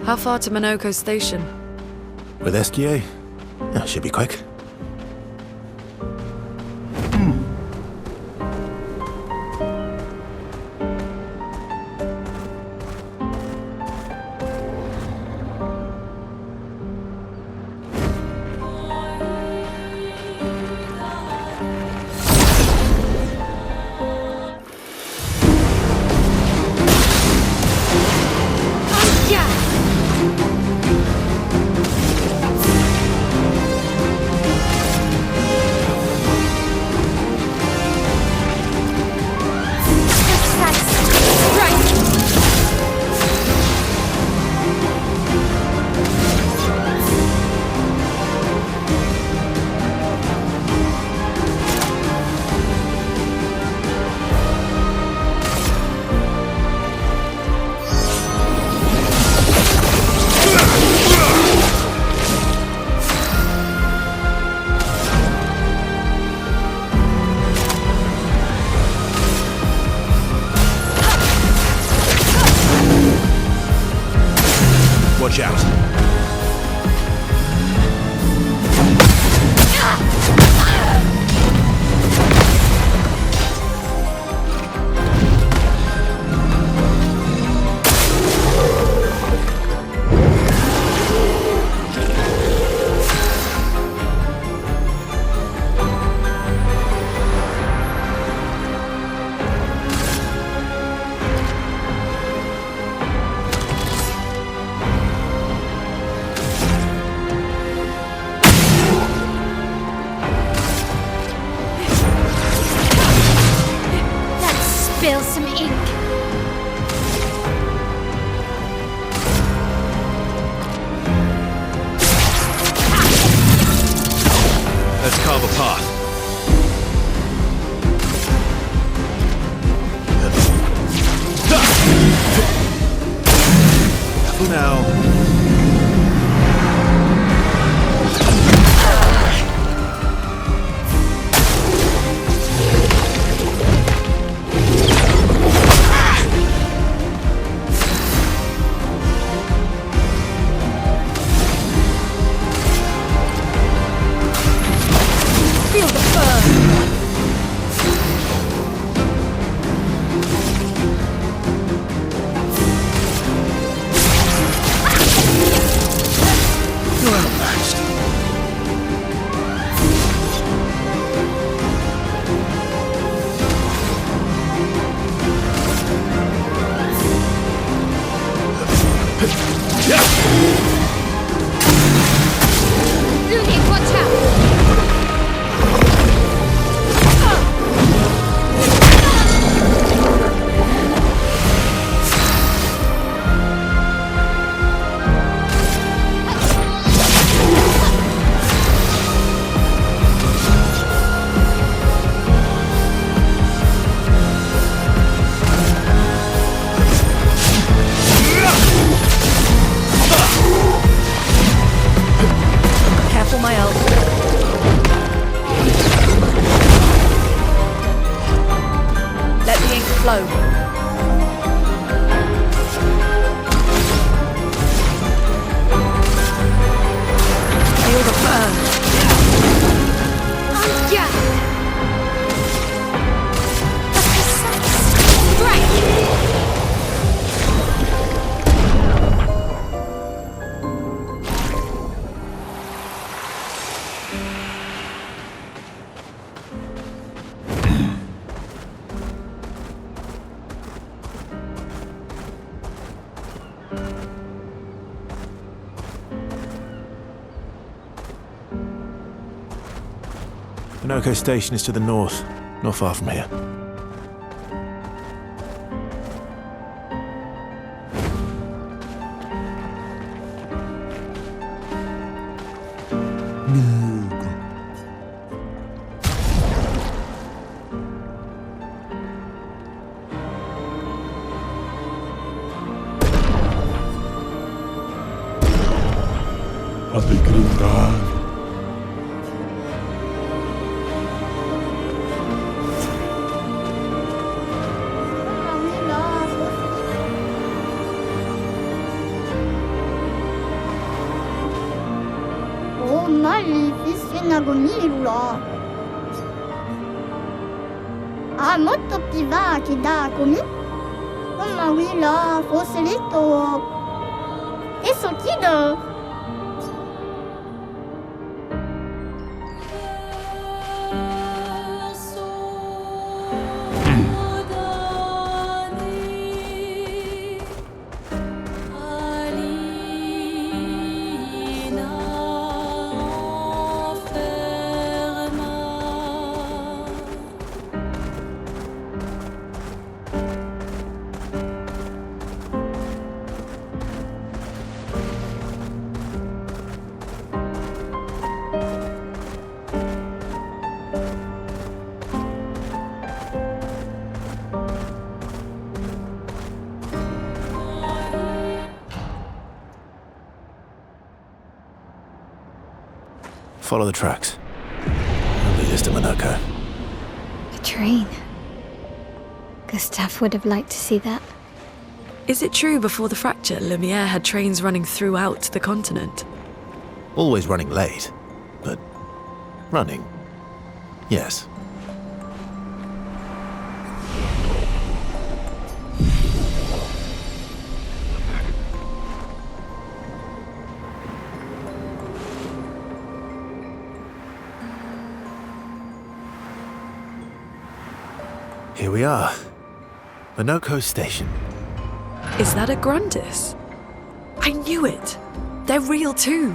How far to Minoko Station? With SGA? That should be quick. Watch out. Spill some ink. Let's carve a path. Careful now. Feel the burn! You're outmatched. Looney, watch out! Careful, my elf. Let the ink flow. Feel the burn. Yeah. Strike. Minoko Station is to the north, not far from here. fils in agonirula. Molto piva che da come? Ma wila fossilito. Eso kido. Follow the tracks. It'll lead us to Monaco. A train. Gustav would have liked to see that. Is it true before the fracture, Lumiere had trains running throughout the continent? Always running late, but running. Yes. Here we are. Monaco Station. Is that a Grundis? I knew it! They're real too!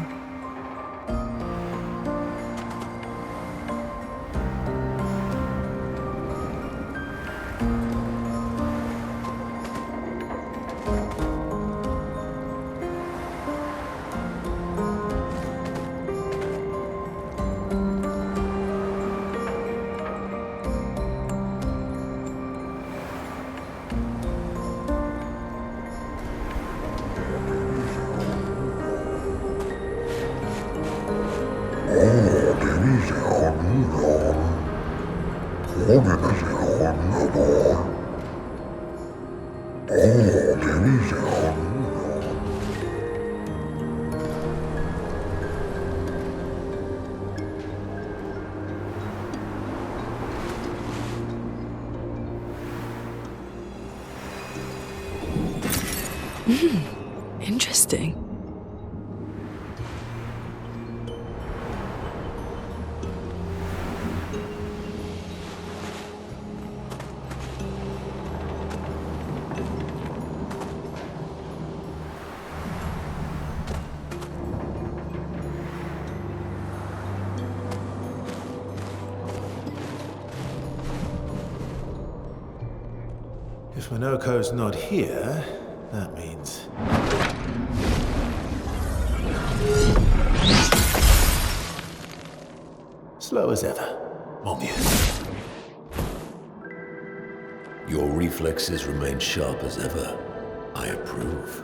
Interesting. If Monaco's not here, that means... slow as ever. Mon Dieu. Your reflexes remain sharp as ever. I approve.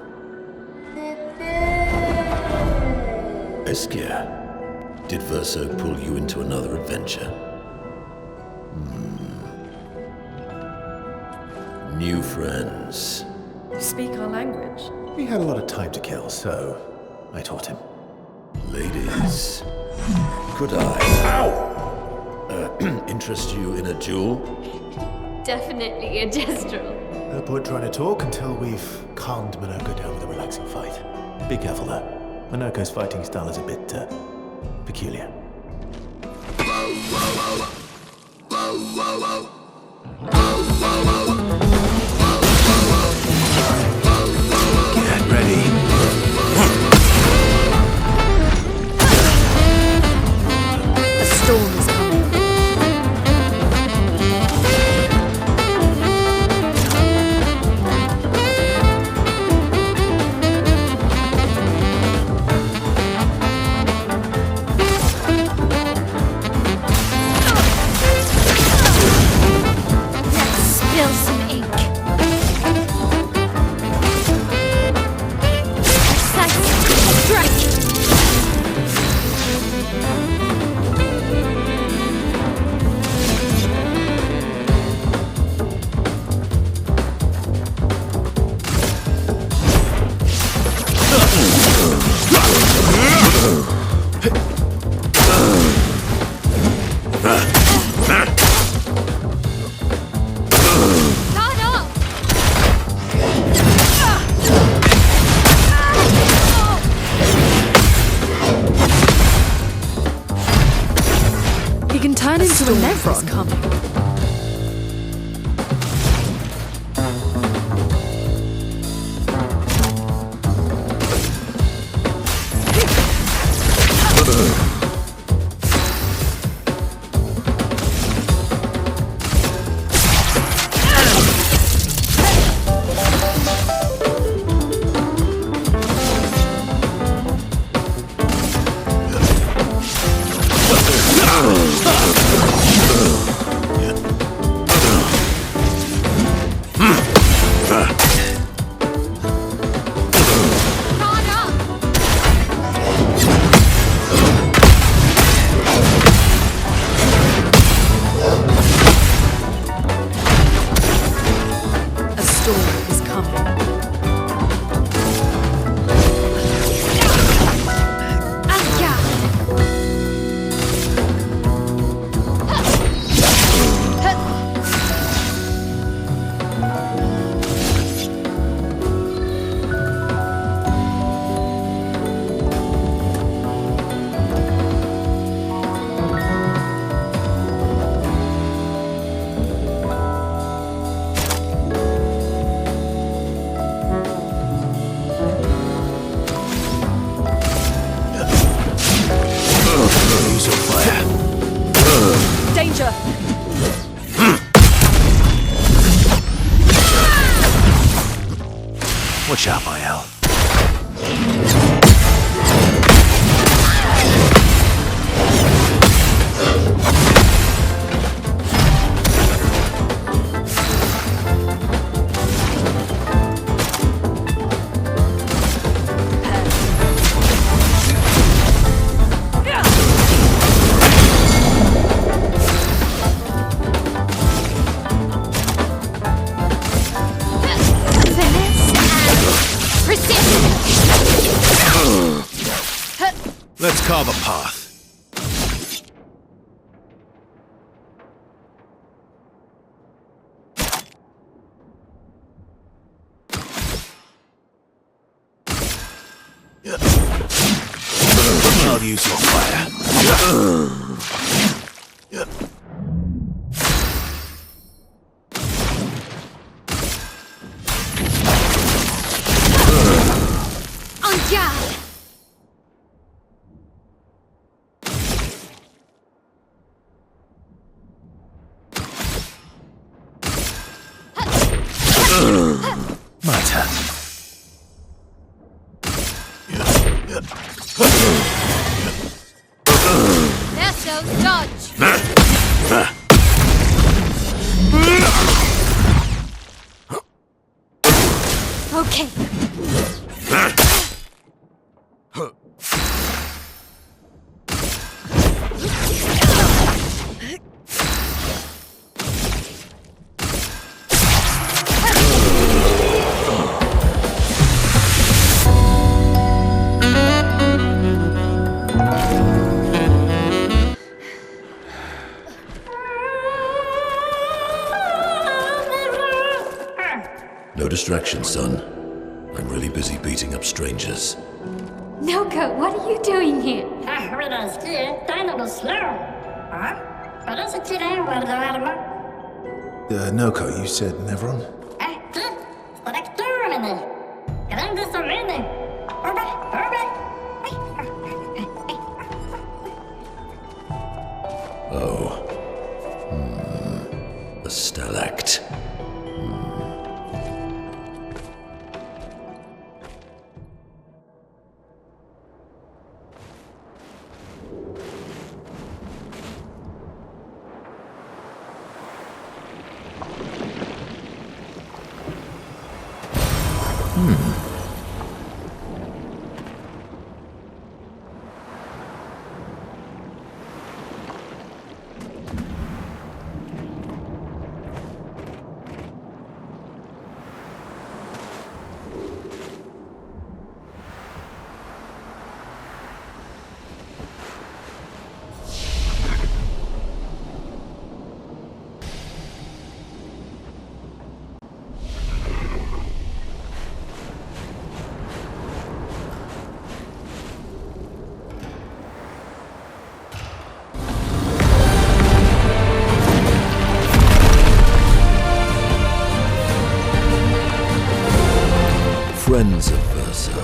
Obscur, did Verso pull you into another adventure? New friends. You speak our language. He had a lot of time to kill, so I taught him. Ladies, could I interest you in a duel? Definitely a gestural. No point trying to talk until we've calmed Monaco down with a relaxing fight. Be careful though. Monaco's fighting style is a bit peculiar. Get ready. A storm is coming. Let's spill some to a Nevron. Coming. Danger! Watch out, Mael. Let's carve a path. I'll use your fire. En garde! My turn. Essos dodge! Okay. No distraction, son. I'm really busy beating up strangers. Noko, what are you doing here? Noko, you said Nevron? Oh. A stalact. Friends of Verso,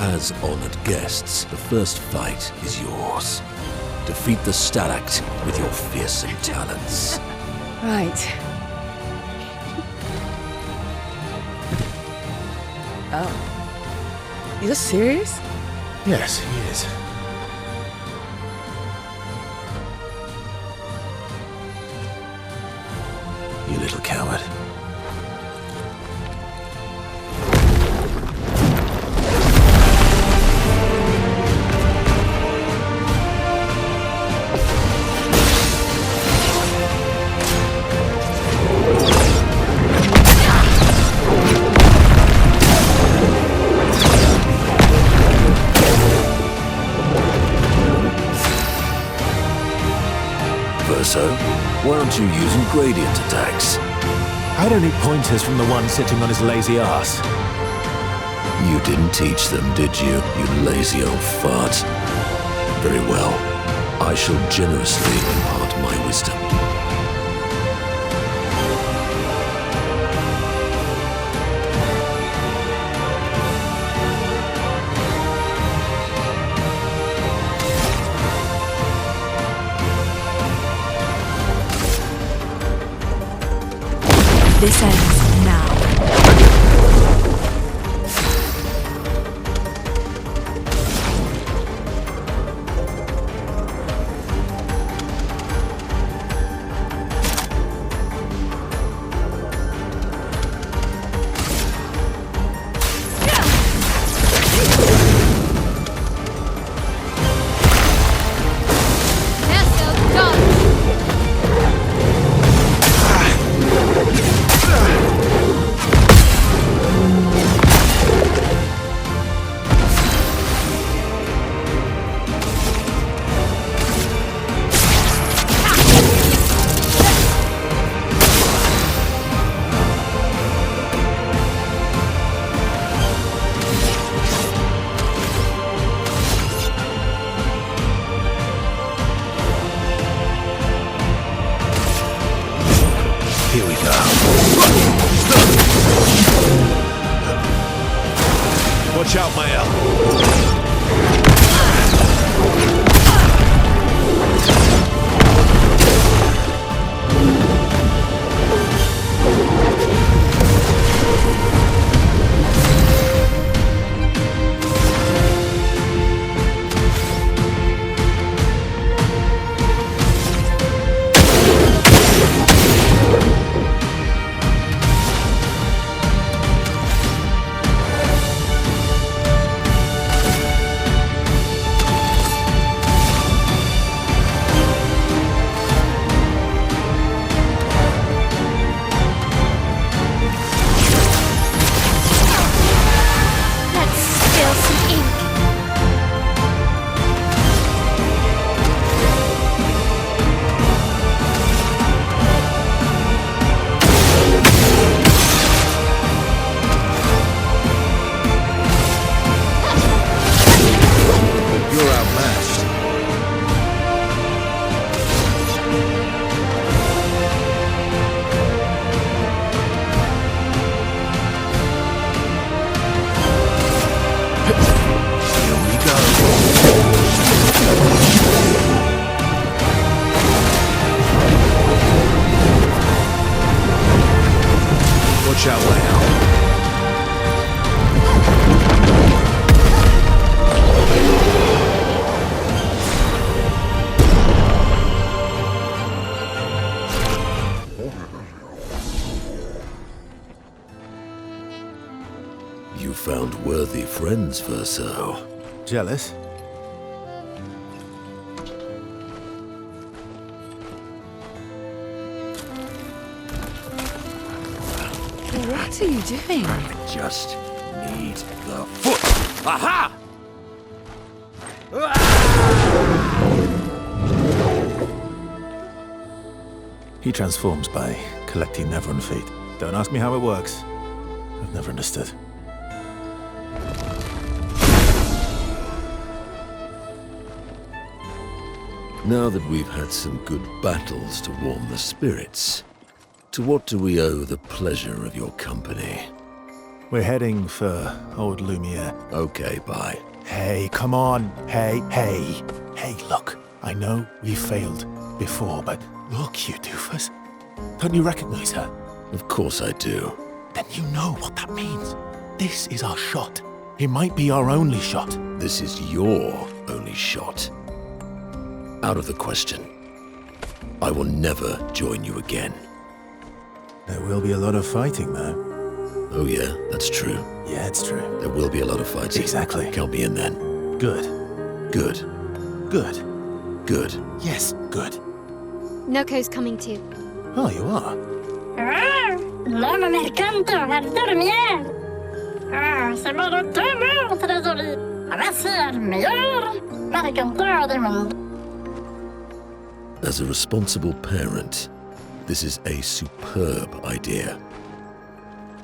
as honored guests, the first fight is yours. Defeat the Stalact with your fearsome talents. Right. Oh. You're serious? Yes, he is. You little coward. Verso, why aren't you using gradient attacks? I don't need pointers from the one sitting on his lazy ass. You didn't teach them, did you, you lazy old fart? Very well. I shall generously impart my wisdom. This ends now. Lasso, dodge! Here we go. Watch out, Mael. Let's spill some ink. You're outmatched. Here we go. Watch out, Mael. You found worthy friends, Verso. Jealous? What are you doing? Just need the foot. Aha! He transforms by collecting Neveron feet. Don't ask me how it works. I've never understood. Now that we've had some good battles to warm the spirits, to what do we owe the pleasure of your company? We're heading for old Lumiere. Okay, bye. Hey, come on. Hey. Hey, look. I know we failed before, but look, you doofus. Don't you recognize her? Of course I do. Then you know what that means. This is our shot. It might be our only shot. This is your only shot. Out of the question. I will never join you again. There will be a lot of fighting, though. Oh yeah, that's true. Yeah, it's true. There will be a lot of fighting. Exactly. Count me in then. Good. Good. Good. Good. Yes, good. Noko's coming too. Oh, you are? No me mercanto al dormir. Se me lo temo, tresori. A ver si el mejor mercanto del mundo. As a responsible parent, this is a superb idea.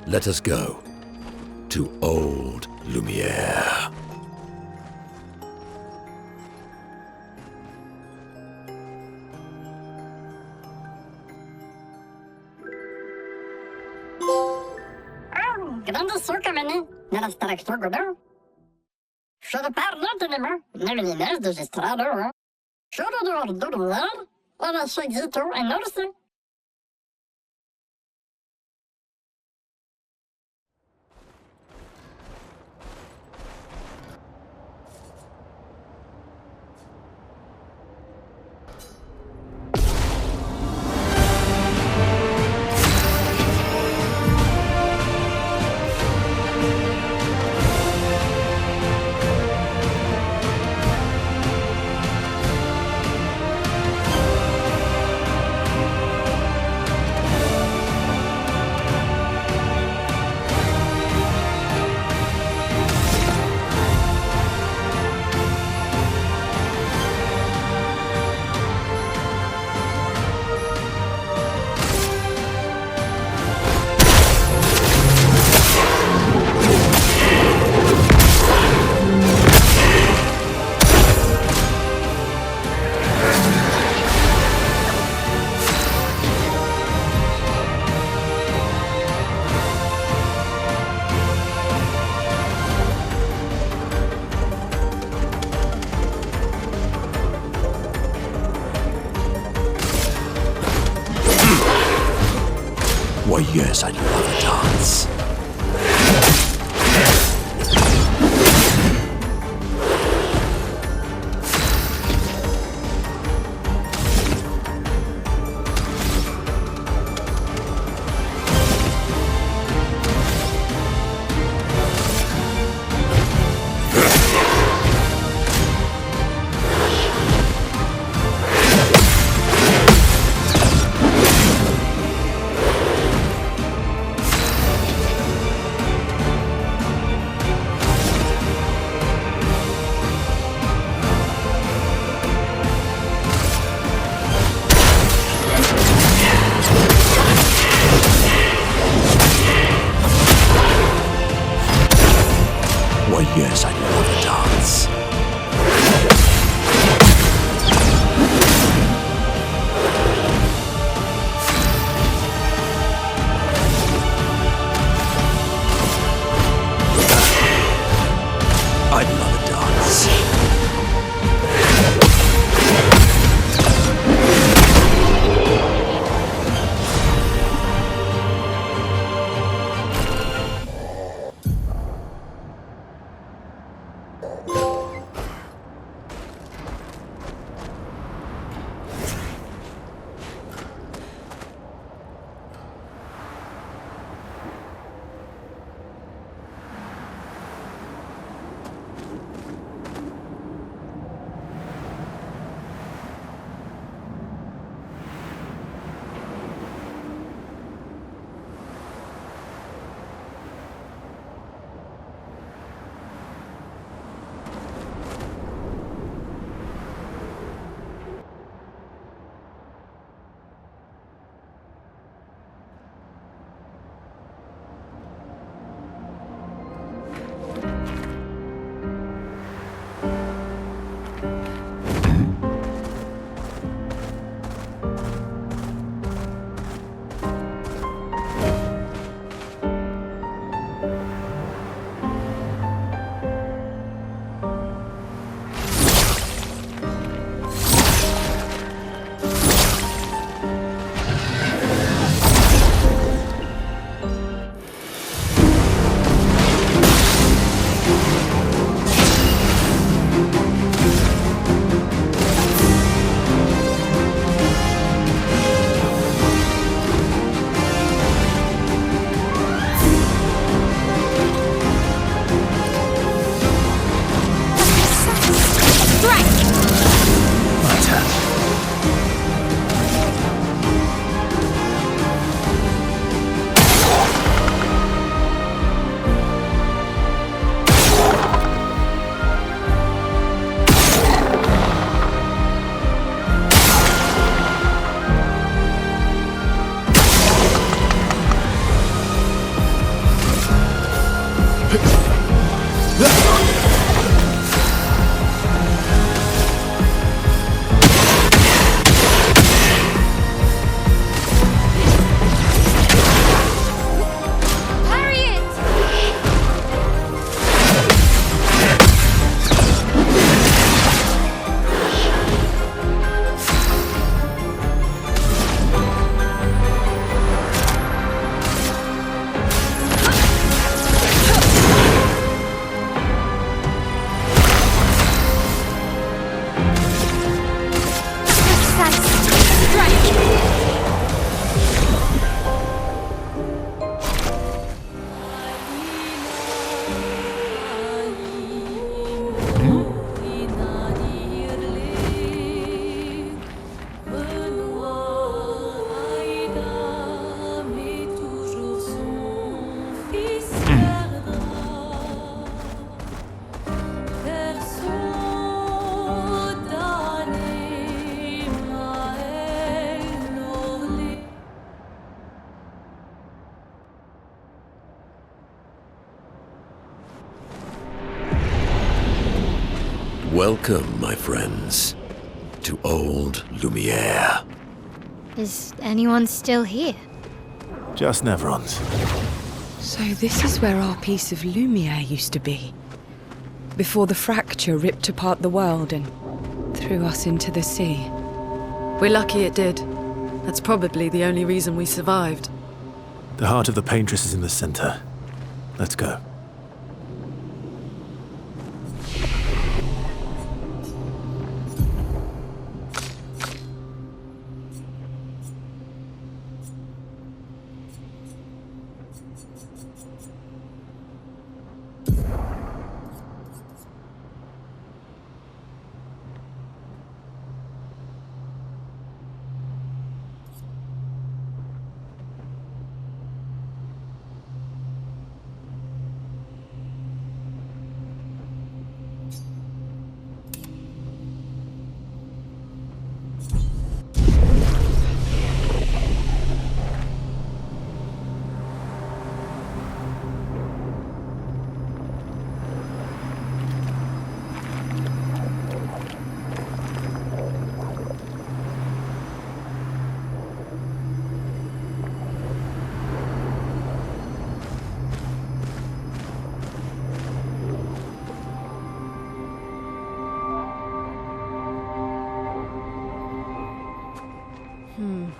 Let us go to old Lumiere. Grande suca, menino. Nella staraxo godo. Should parlo de nema. Nevenines de gestrado. Should do ordular. Ora chegito en orse. Why, yes, I'd love a dance. Why, yes, I'd love a dance. I'd love a dance. Welcome, my friends, to Old Lumiere. Is anyone still here? Just Neverons. So this is where our piece of Lumiere used to be. Before the fracture ripped apart the world and threw us into the sea. We're lucky it did. That's probably the only reason we survived. The heart of the Paintress is in the center. Let's go.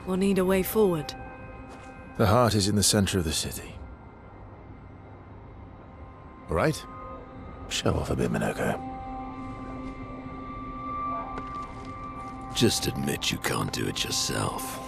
We'll need a way forward. The heart is in the center of the city. All right? Show off a bit, Minoko. Just admit you can't do it yourself.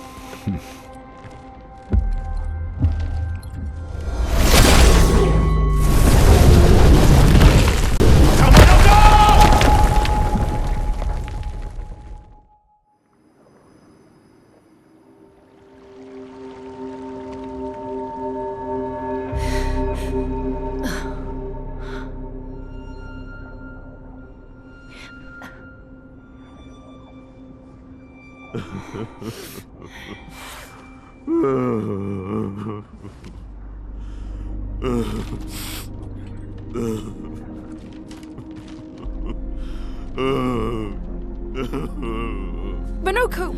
Minoko!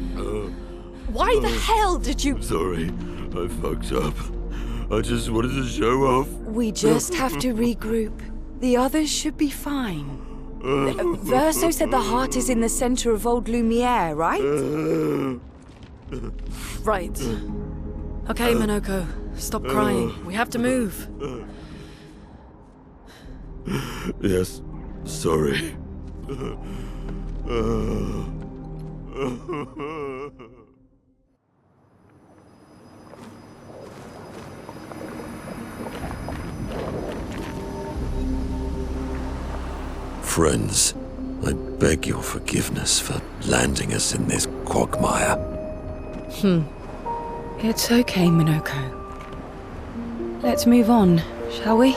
Why the hell did you... Sorry, I fucked up. I just wanted to show off. We just have to regroup. The others should be fine. Verso said the heart is in the center of Old Lumiere, right? Right. Okay, Minoko. Stop crying. We have to move. Yes, sorry. Friends, I beg your forgiveness for landing us in this quagmire. It's okay, Minoko. Let's move on, shall we?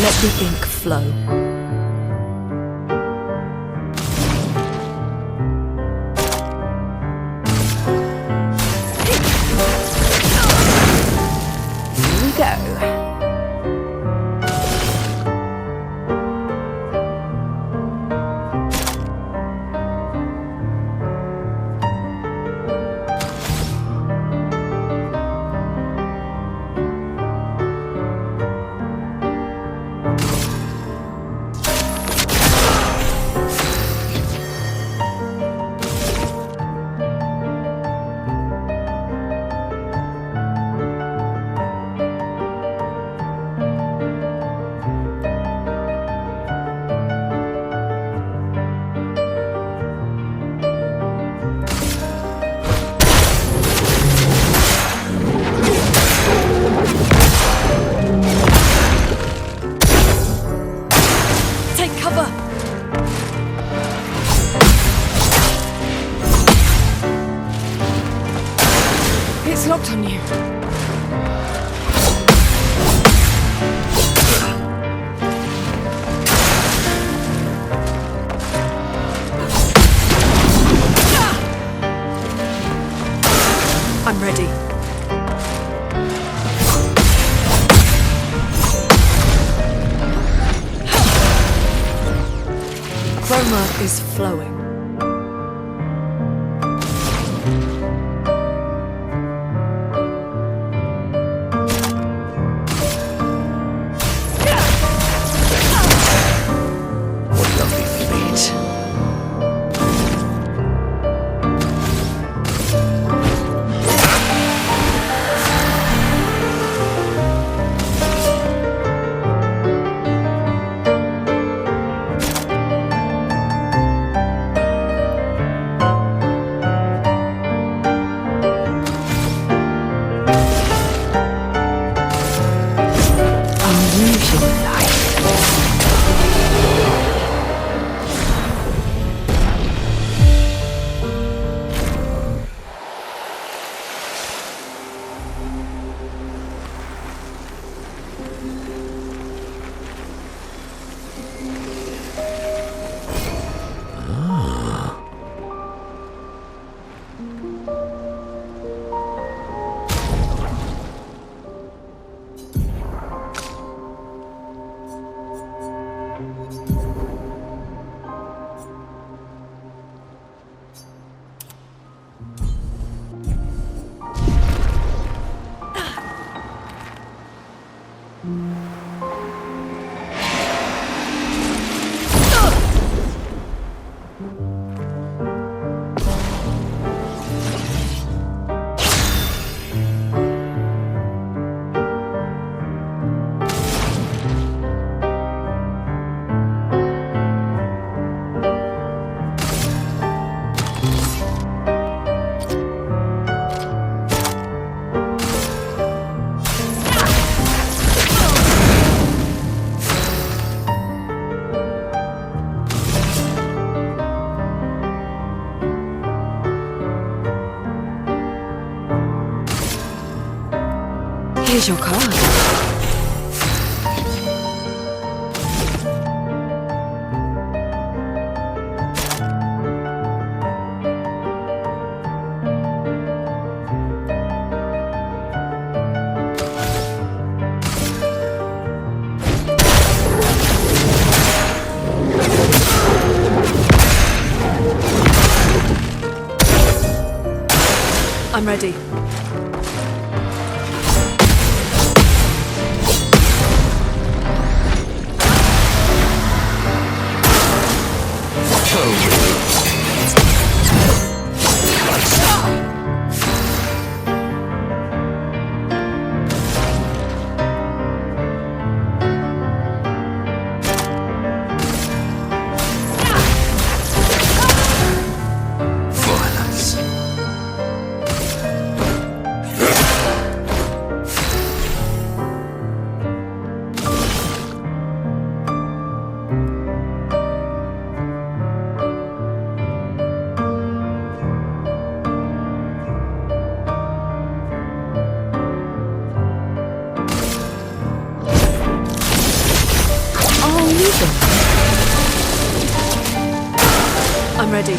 Let the ink flow. Here we go. It's locked on you. I'm ready. Chroma is flowing. Here's your card. I'm ready. storm. I'm ready.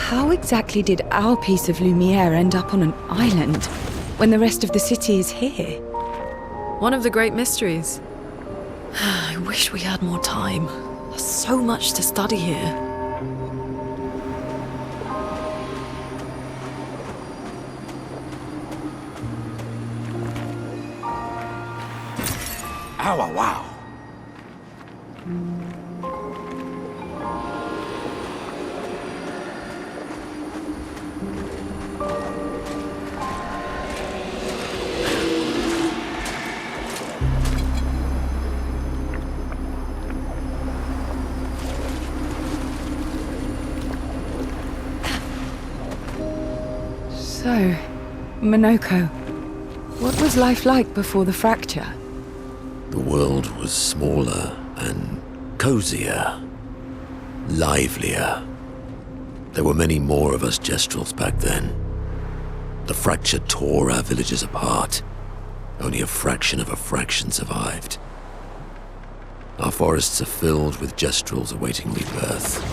How exactly did our piece of Lumiere end up on an island when the rest of the city is here? One of the great mysteries. I wish we had more time. There's so much to study here. Ow, wow. So, Minoko, what was life like before the fracture? The world was smaller and cozier, livelier. There were many more of us Gestrels back then. The fracture tore our villages apart. Only a fraction of a fraction survived. Our forests are filled with Gestrels awaiting rebirth.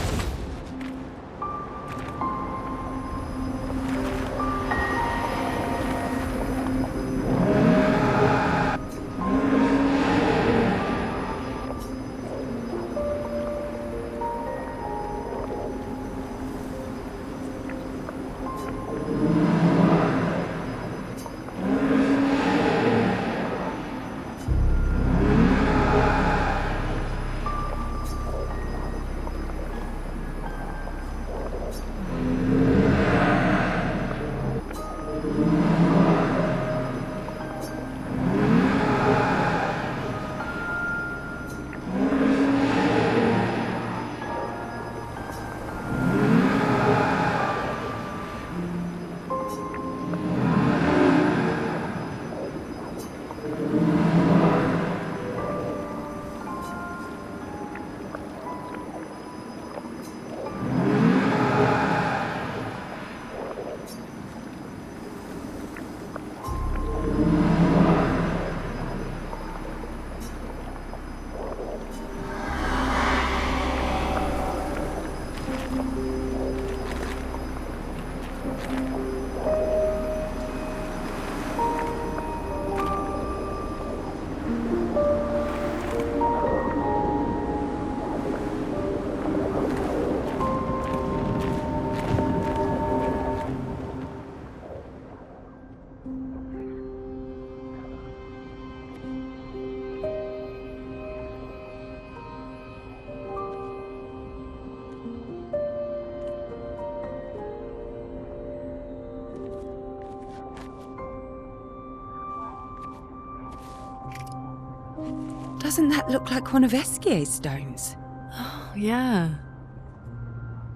Doesn't that look like one of Eskier's stones? Oh, yeah.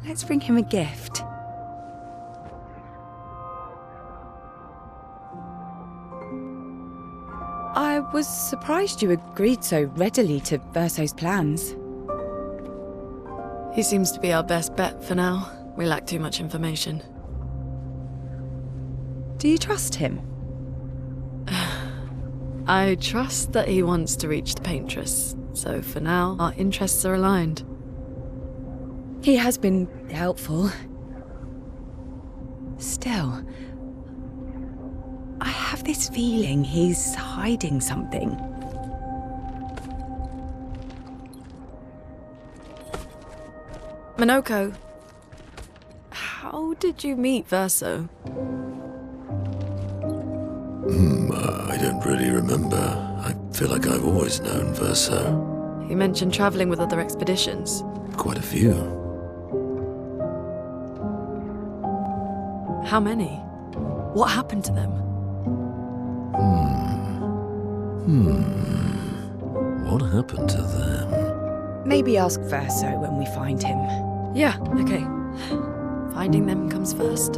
Let's bring him a gift. I was surprised you agreed so readily to Verso's plans. He seems to be our best bet for now. We lack too much information. Do you trust him? I trust that he wants to reach the Paintress, so for now, our interests are aligned. He has been helpful. Still, I have this feeling he's hiding something. Minoko, how did you meet Verso? I don't really remember. I feel like I've always known Verso. You mentioned traveling with other expeditions. Quite a few. How many? What happened to them? What happened to them? Maybe ask Verso when we find him. Yeah, okay. Finding them comes first.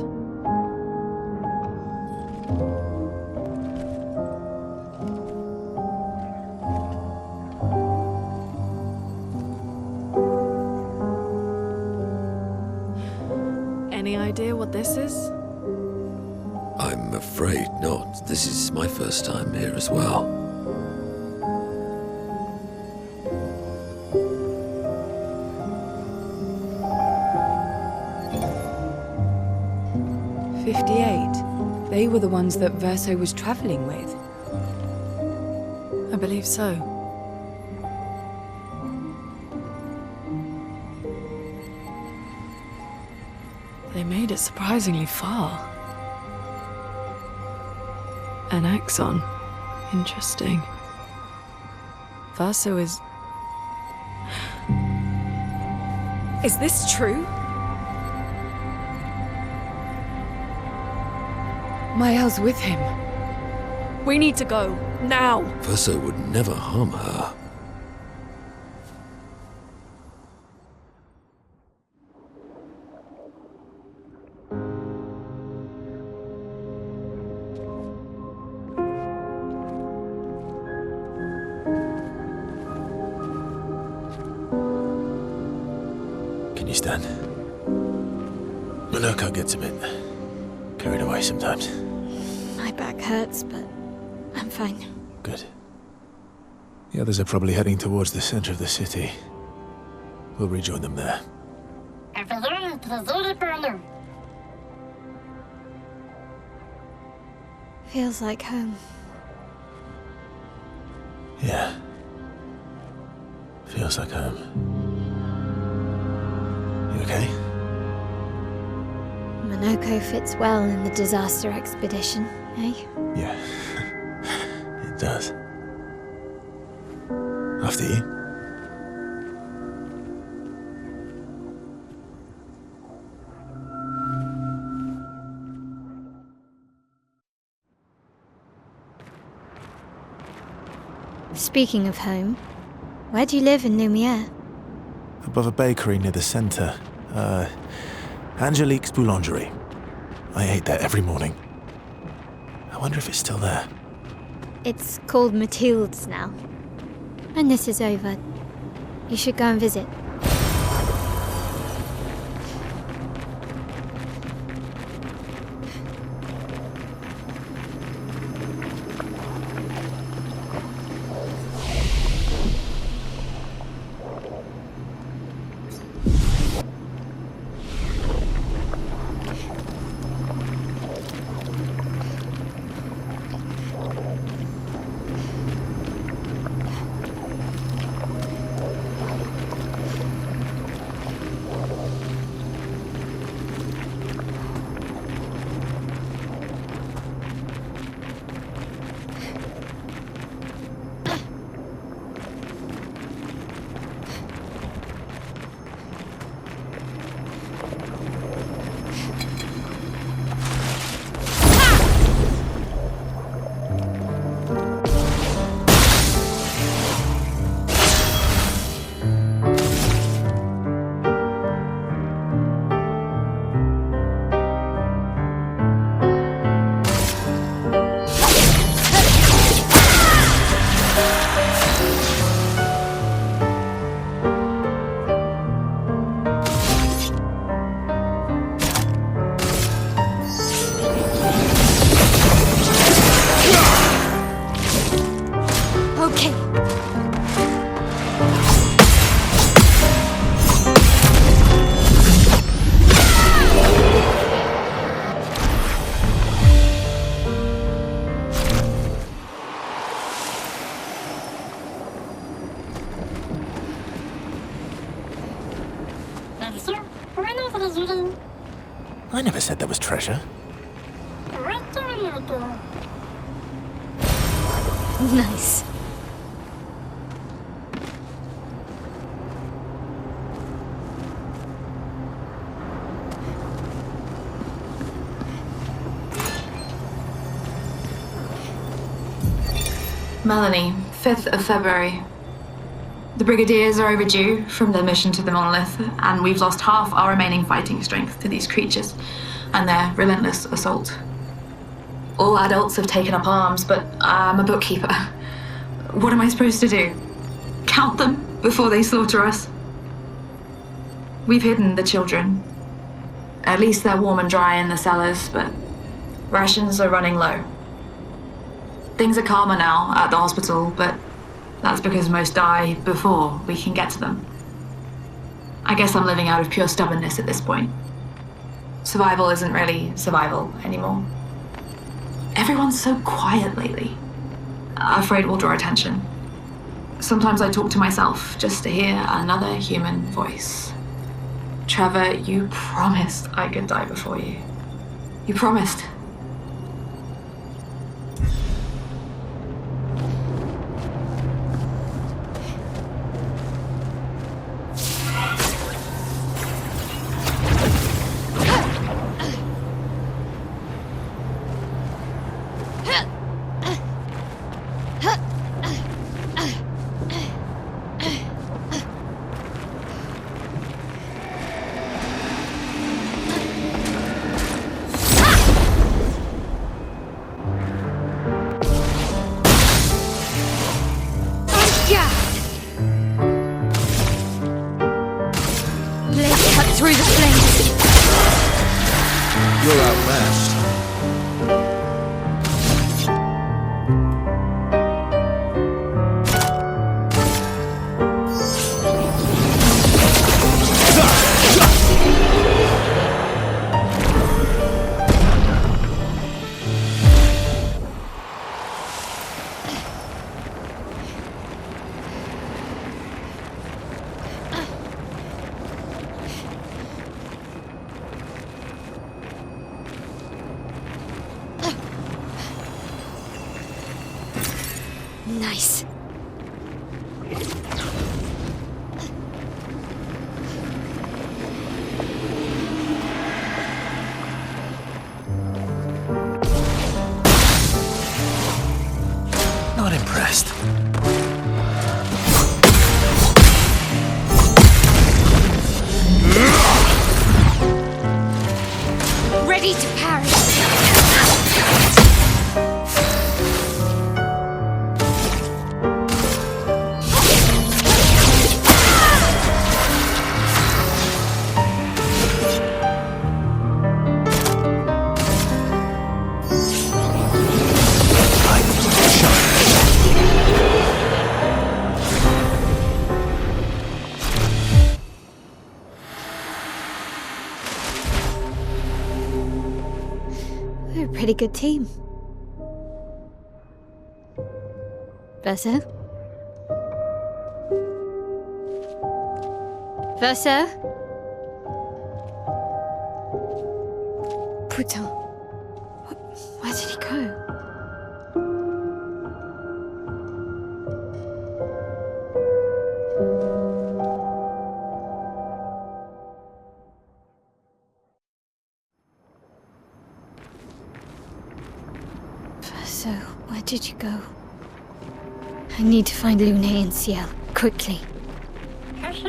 Any idea what this is? I'm afraid not. This is my first time here as well. They were the ones that Verso was traveling with. I believe so. They made it surprisingly far. An axon. Interesting. Verso is... Is this true? Mael's with him. We need to go. Now! Verso would never harm her. Can you stand? Minoko gets a bit carried away sometimes. My back hurts, but I'm fine. Good. The others are probably heading towards the center of the city. We'll rejoin them there. Feels like home. Yeah. Feels like home. You okay? Minoko fits well in the disaster expedition, eh? Yeah. It does. After you. Speaking of home, where do you live in Lumiere? Above a bakery near the center. Angelique's Boulangerie. I ate there every morning. I wonder if it's still there. It's called Mathilde's now. When this is over, you should go and visit. I never said there was treasure. Nice. Melanie, 5th of February. The Brigadiers are overdue from their mission to the monolith, and we've lost half our remaining fighting strength to these creatures and their relentless assault. All adults have taken up arms, but I'm a bookkeeper. What am I supposed to do? Count them before they slaughter us? We've hidden the children. At least they're warm and dry in the cellars, but rations are running low. Things are calmer now at the hospital, but that's because most die before we can get to them. I guess I'm living out of pure stubbornness at this point. Survival isn't really survival anymore. Everyone's so quiet lately. Afraid we'll draw attention. Sometimes I talk to myself just to hear another human voice. Trevor, you promised I could die before you. You promised. Through the flames. You're outmatched. Nice. Not impressed. Ready to parry. We're a pretty good team. Versa? Versa? Putain. Where did he go? So, where did you go? I need to find Lune and Ciel, quickly. Perfect.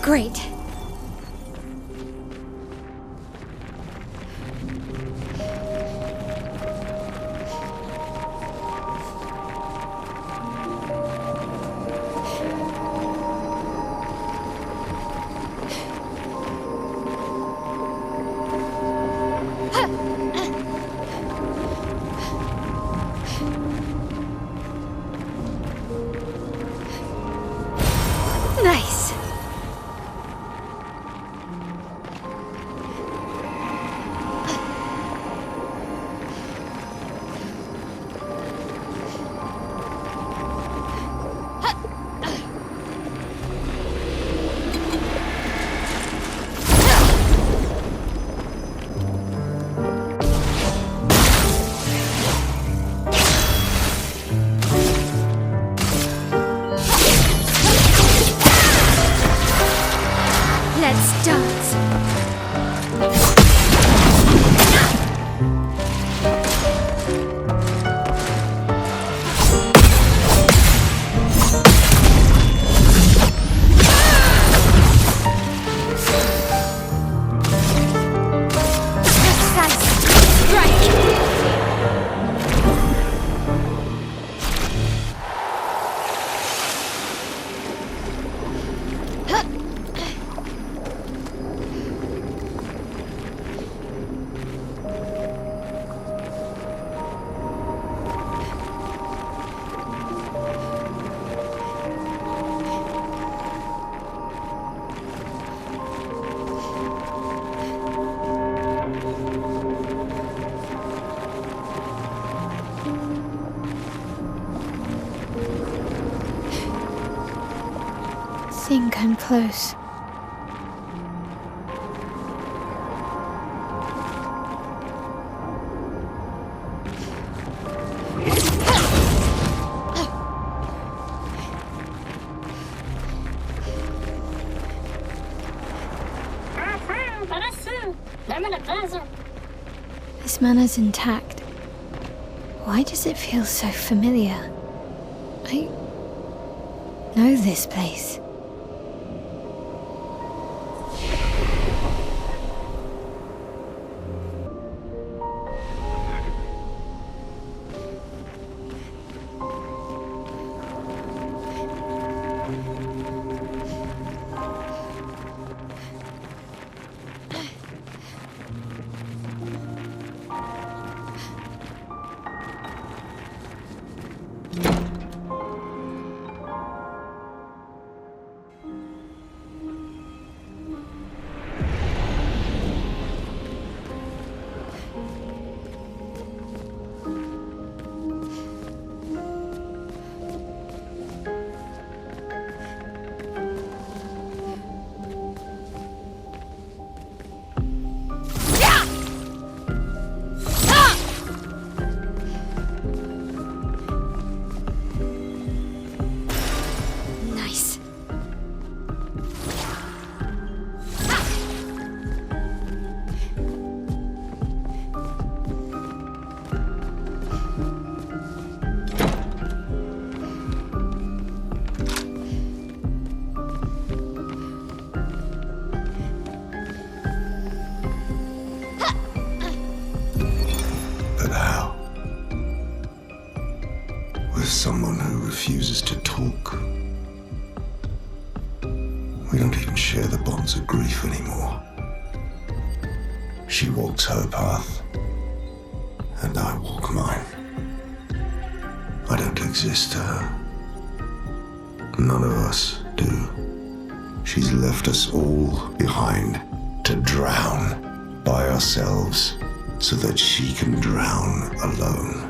Great. Nice. Let's dance. Precise strike. Think I'm close. Enfin, par ici. Donne-moi le blason. This manner's intact. Why does it feel so familiar? I know this place. Nice. But how? With someone who refuses to talk. We don't even share the bonds of grief anymore. She walks her path, and I walk mine. I don't exist to her. None of us do. She's left us all behind to drown by ourselves so that she can drown alone.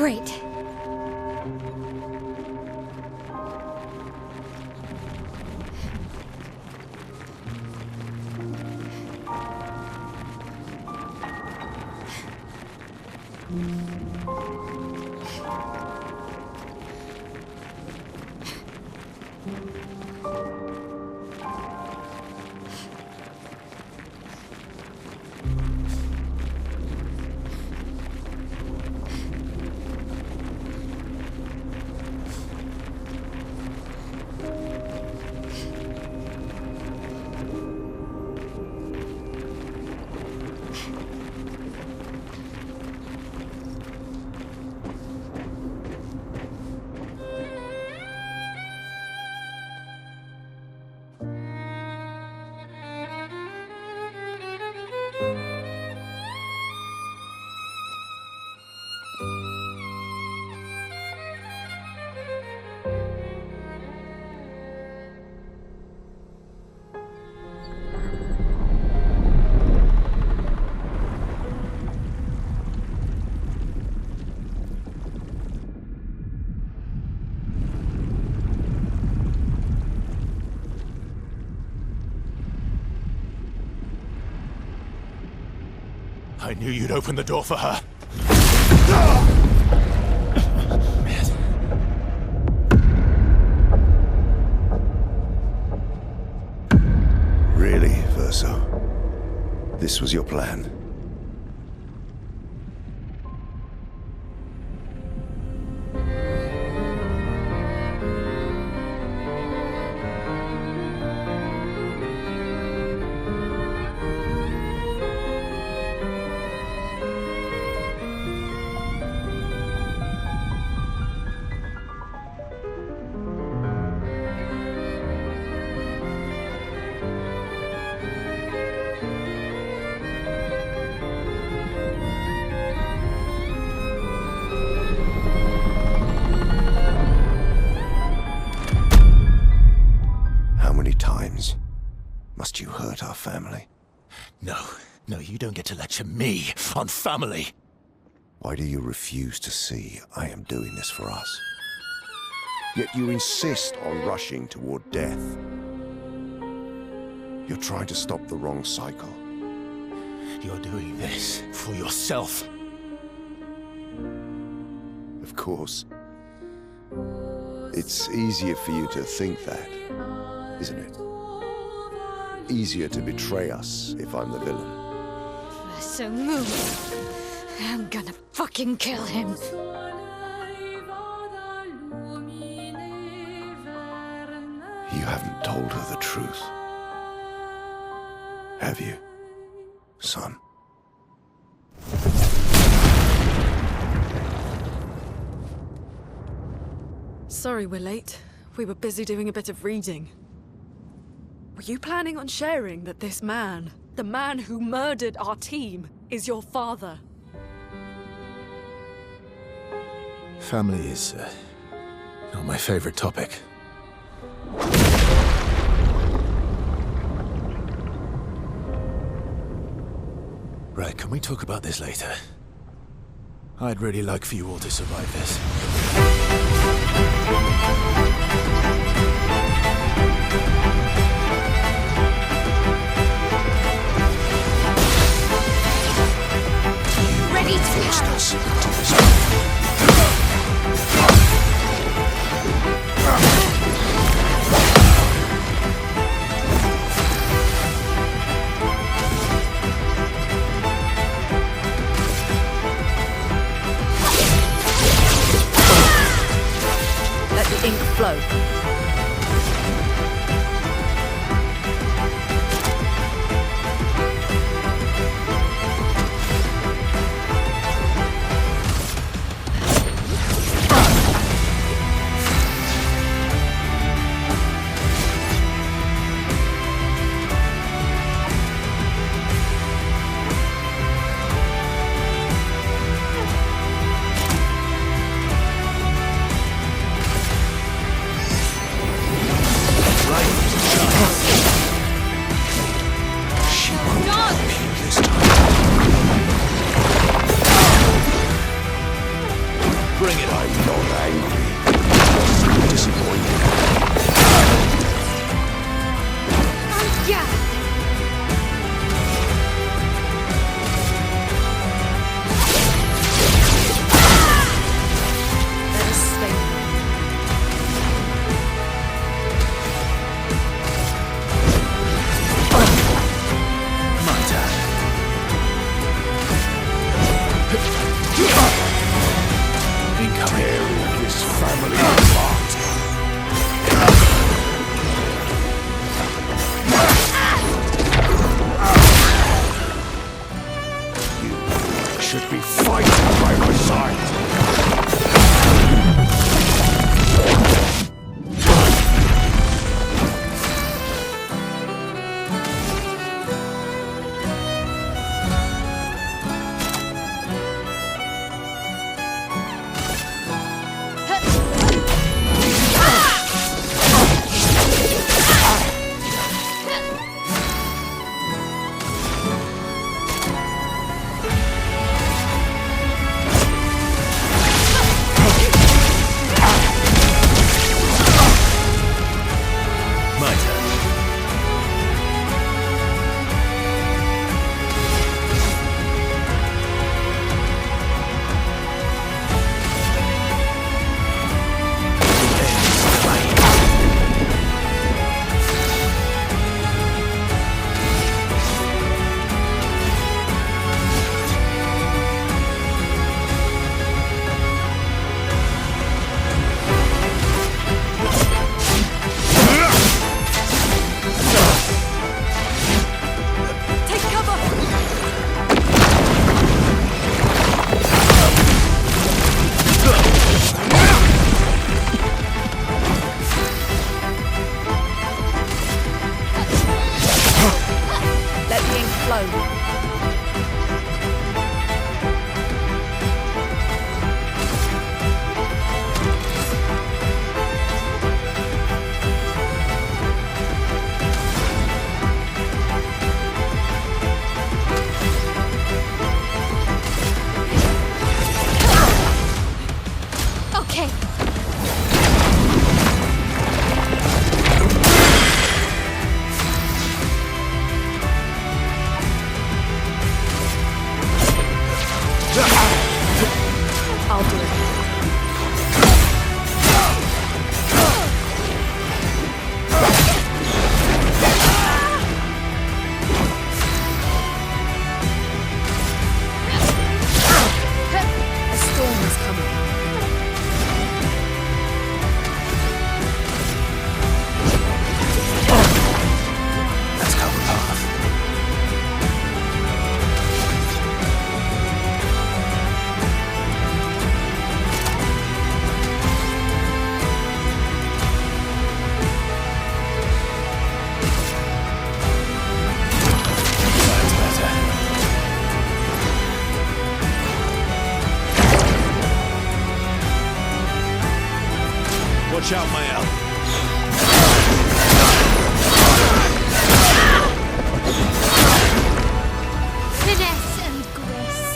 Great. I knew you'd open the door for her. Really, Verso? This was your plan? Must you hurt our family? No, you don't get to lecture me on family. Why do you refuse to see I am doing this for us? Yet you insist on rushing toward death. You're trying to stop the wrong cycle. You're doing this for yourself. Of course. It's easier for you to think that, isn't it? Easier to betray us if I'm the villain. So move. I'm gonna fucking kill him. You haven't told her the truth, have you, son? Sorry we're late. We were busy doing a bit of reading. Were you planning on sharing that this man, the man who murdered our team, is your father? Family is not my favorite topic. Right, can we talk about this later? I'd really like for you all to survive this. Ready to Watch out, Mael. Finesse and grace.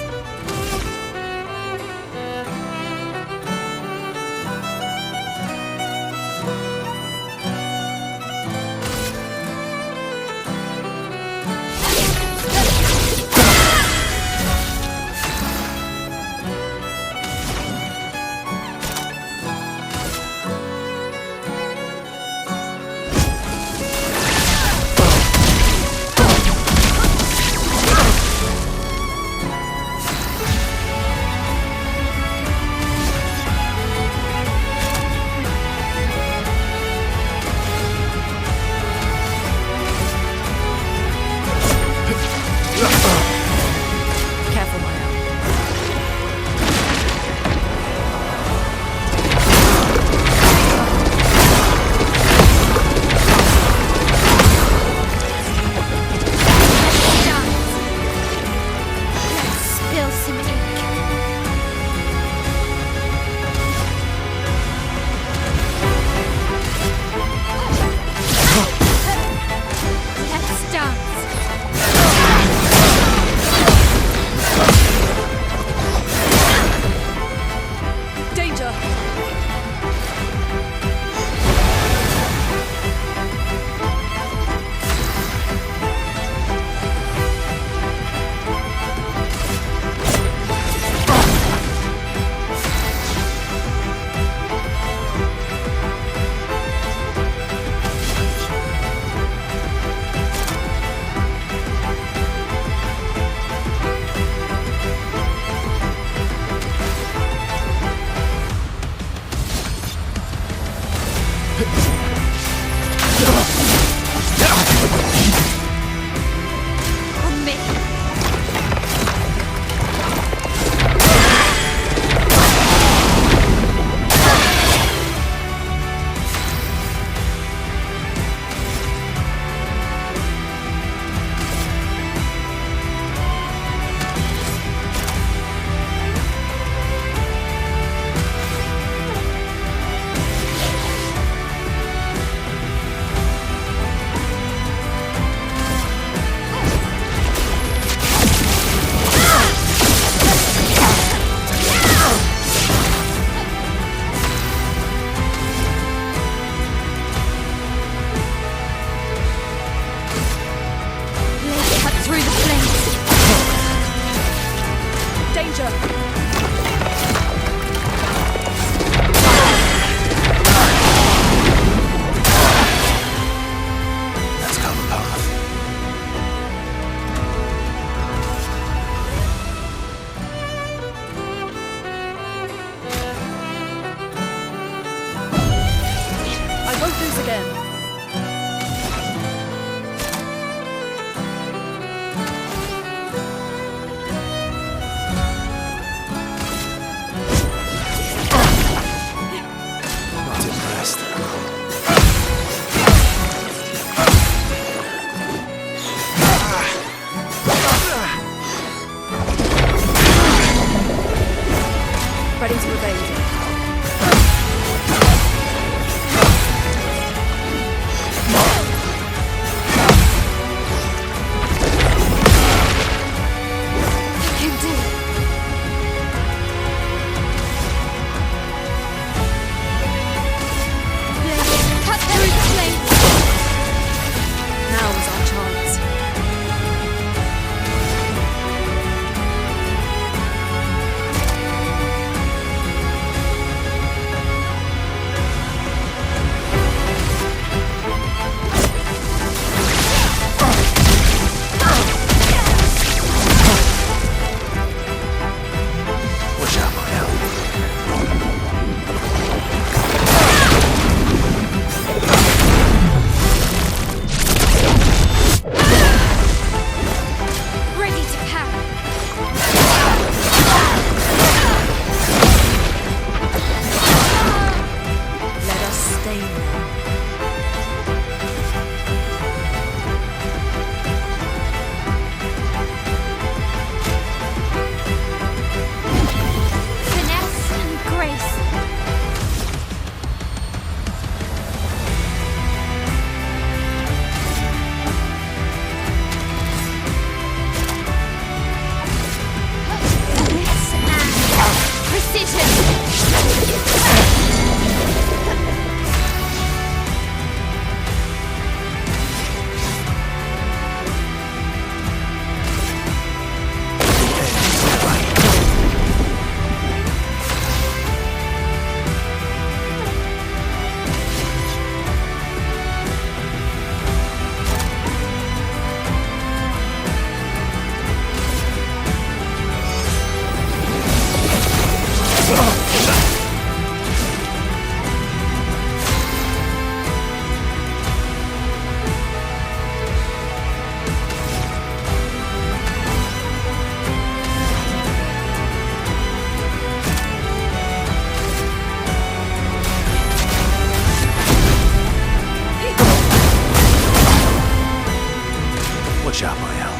Watch out, Mael.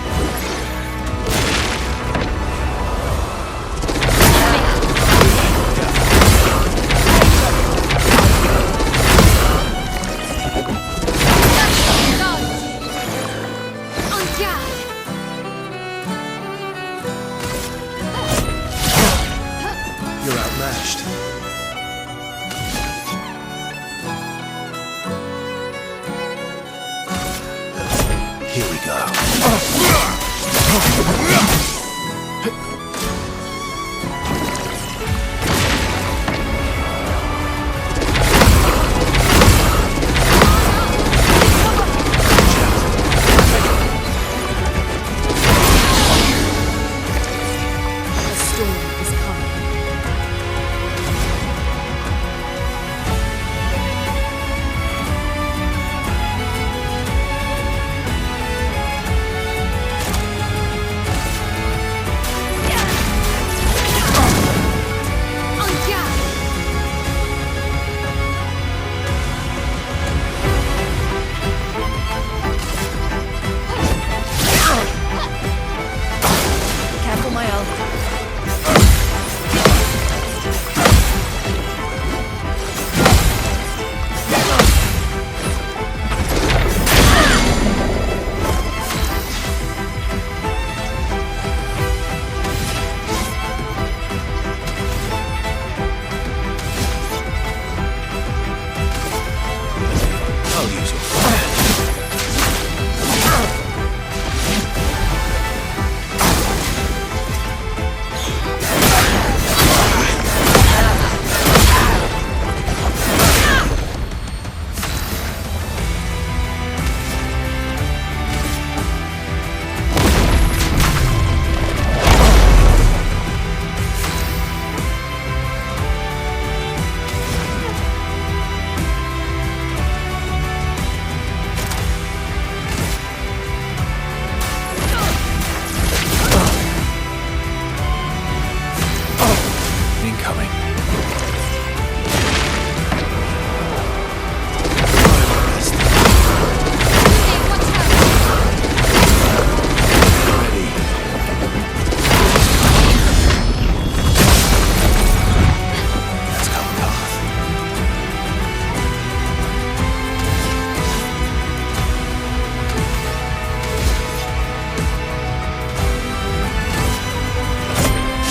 You're outmatched. Here we go. The storm is coming. Careful, Mael. I'll use your fire. Incoming. Ready. Let's come, Path.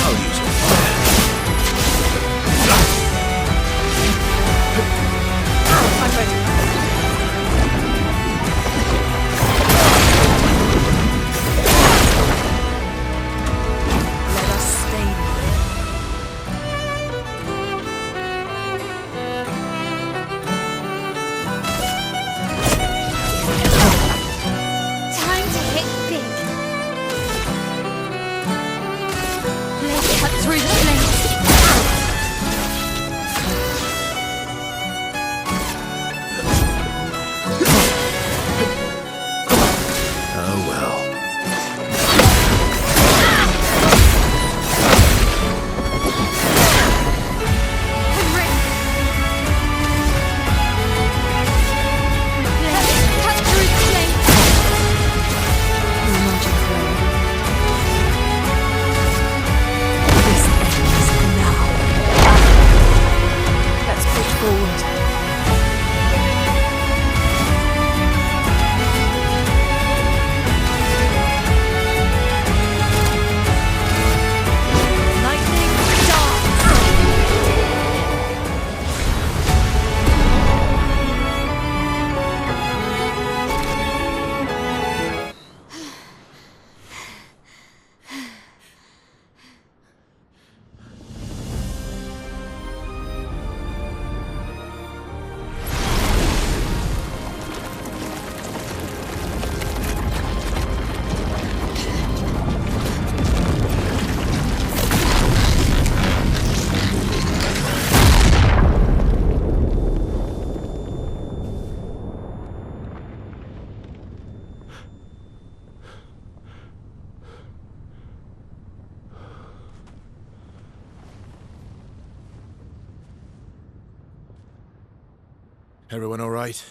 I'll use your fire. I'm ready. Let us stay here. Time to hit big. Let's cut through the flames. Oh well. I'm ready. Let's cut through the flames. Imagine her. This ends now. Let's push forward. Lightning dance. Everyone all right?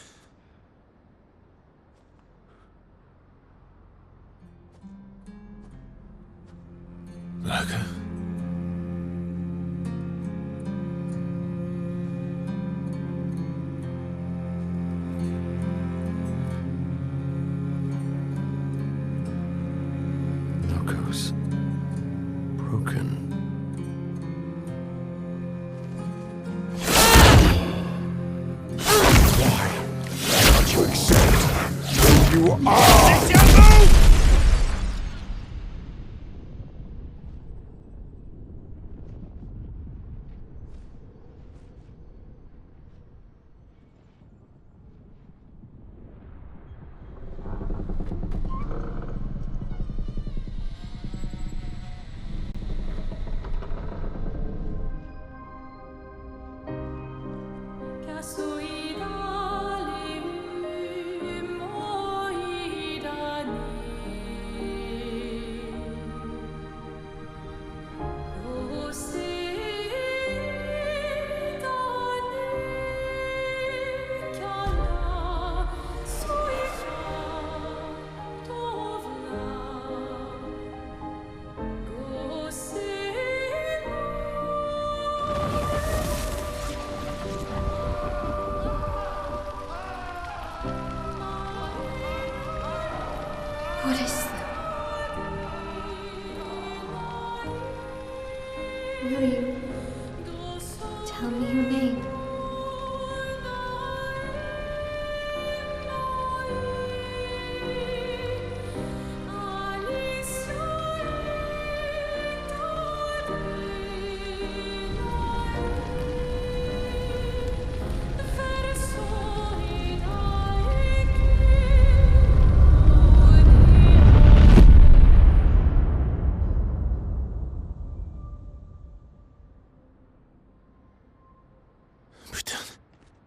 you are! What is that? Will you tell me your name?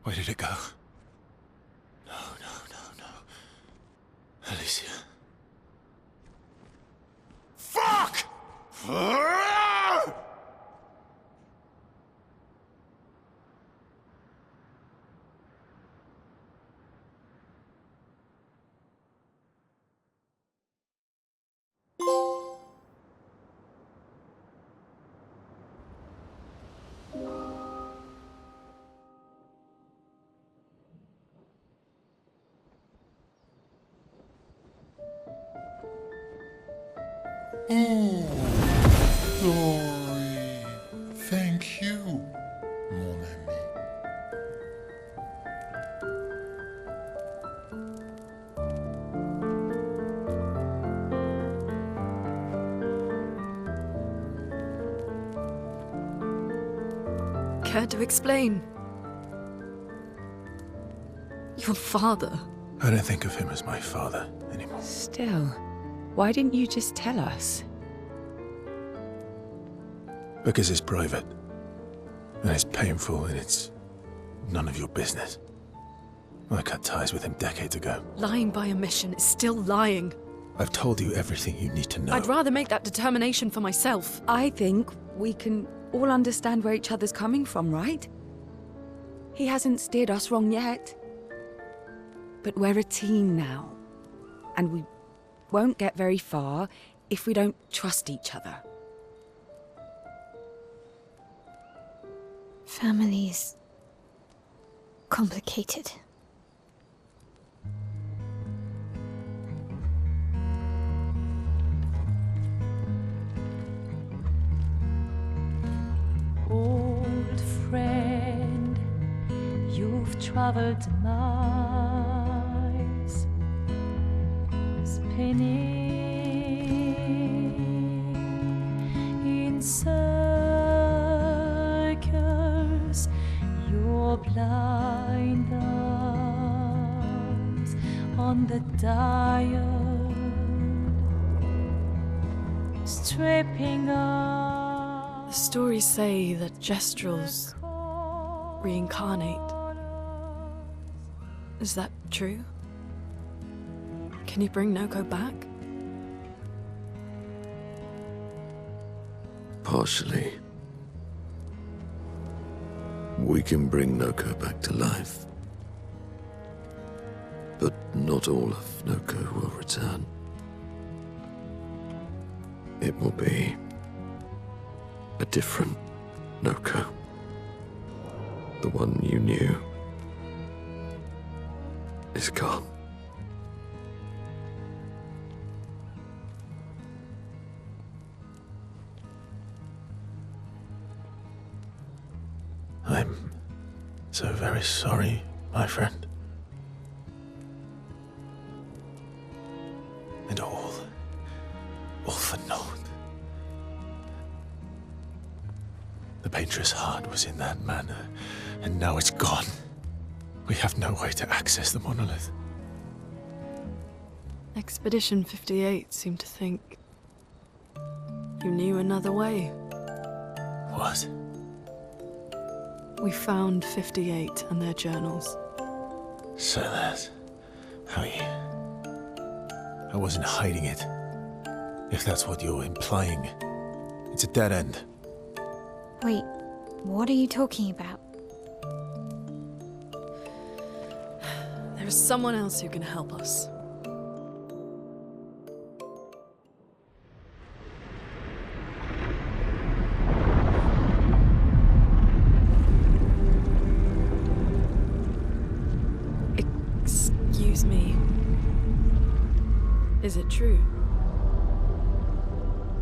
Where did it go? No, no, no, no. Alicia. Fuck! Glory. Thank you, mon ami. Care to explain? Your father. I don't think of him as my father anymore. Still, why didn't you just tell us? Because it's private. And it's painful and it's none of your business. I cut ties with him decades ago. Lying by omission is still lying. I've told you everything you need to know. I'd rather make that determination for myself. I think we can all understand where each other's coming from, right? He hasn't steered us wrong yet. But we're a team now. And we won't get very far if we don't trust each other. Family is complicated. Old friend, you've traveled miles, spinning in circles, your blind eyes on the dial, stripping off. The stories say that Gestrels reincarnate. Is that true? Can you bring Noko back? Partially. We can bring Noko back to life. But not all of Noko will return. It will be a different Noko. The one you knew is gone. I'm so very sorry, my friend. for naught. The Painter's heart was in that manor, and now it's gone. We have no way to access the monolith. Expedition 58 seemed to think you knew another way. What? We found 58 and their journals. So that's how you... I wasn't hiding it. If that's what you're implying. It's a dead end. Wait, what are you talking about? There is someone else who can help us. Excuse me. Is it true?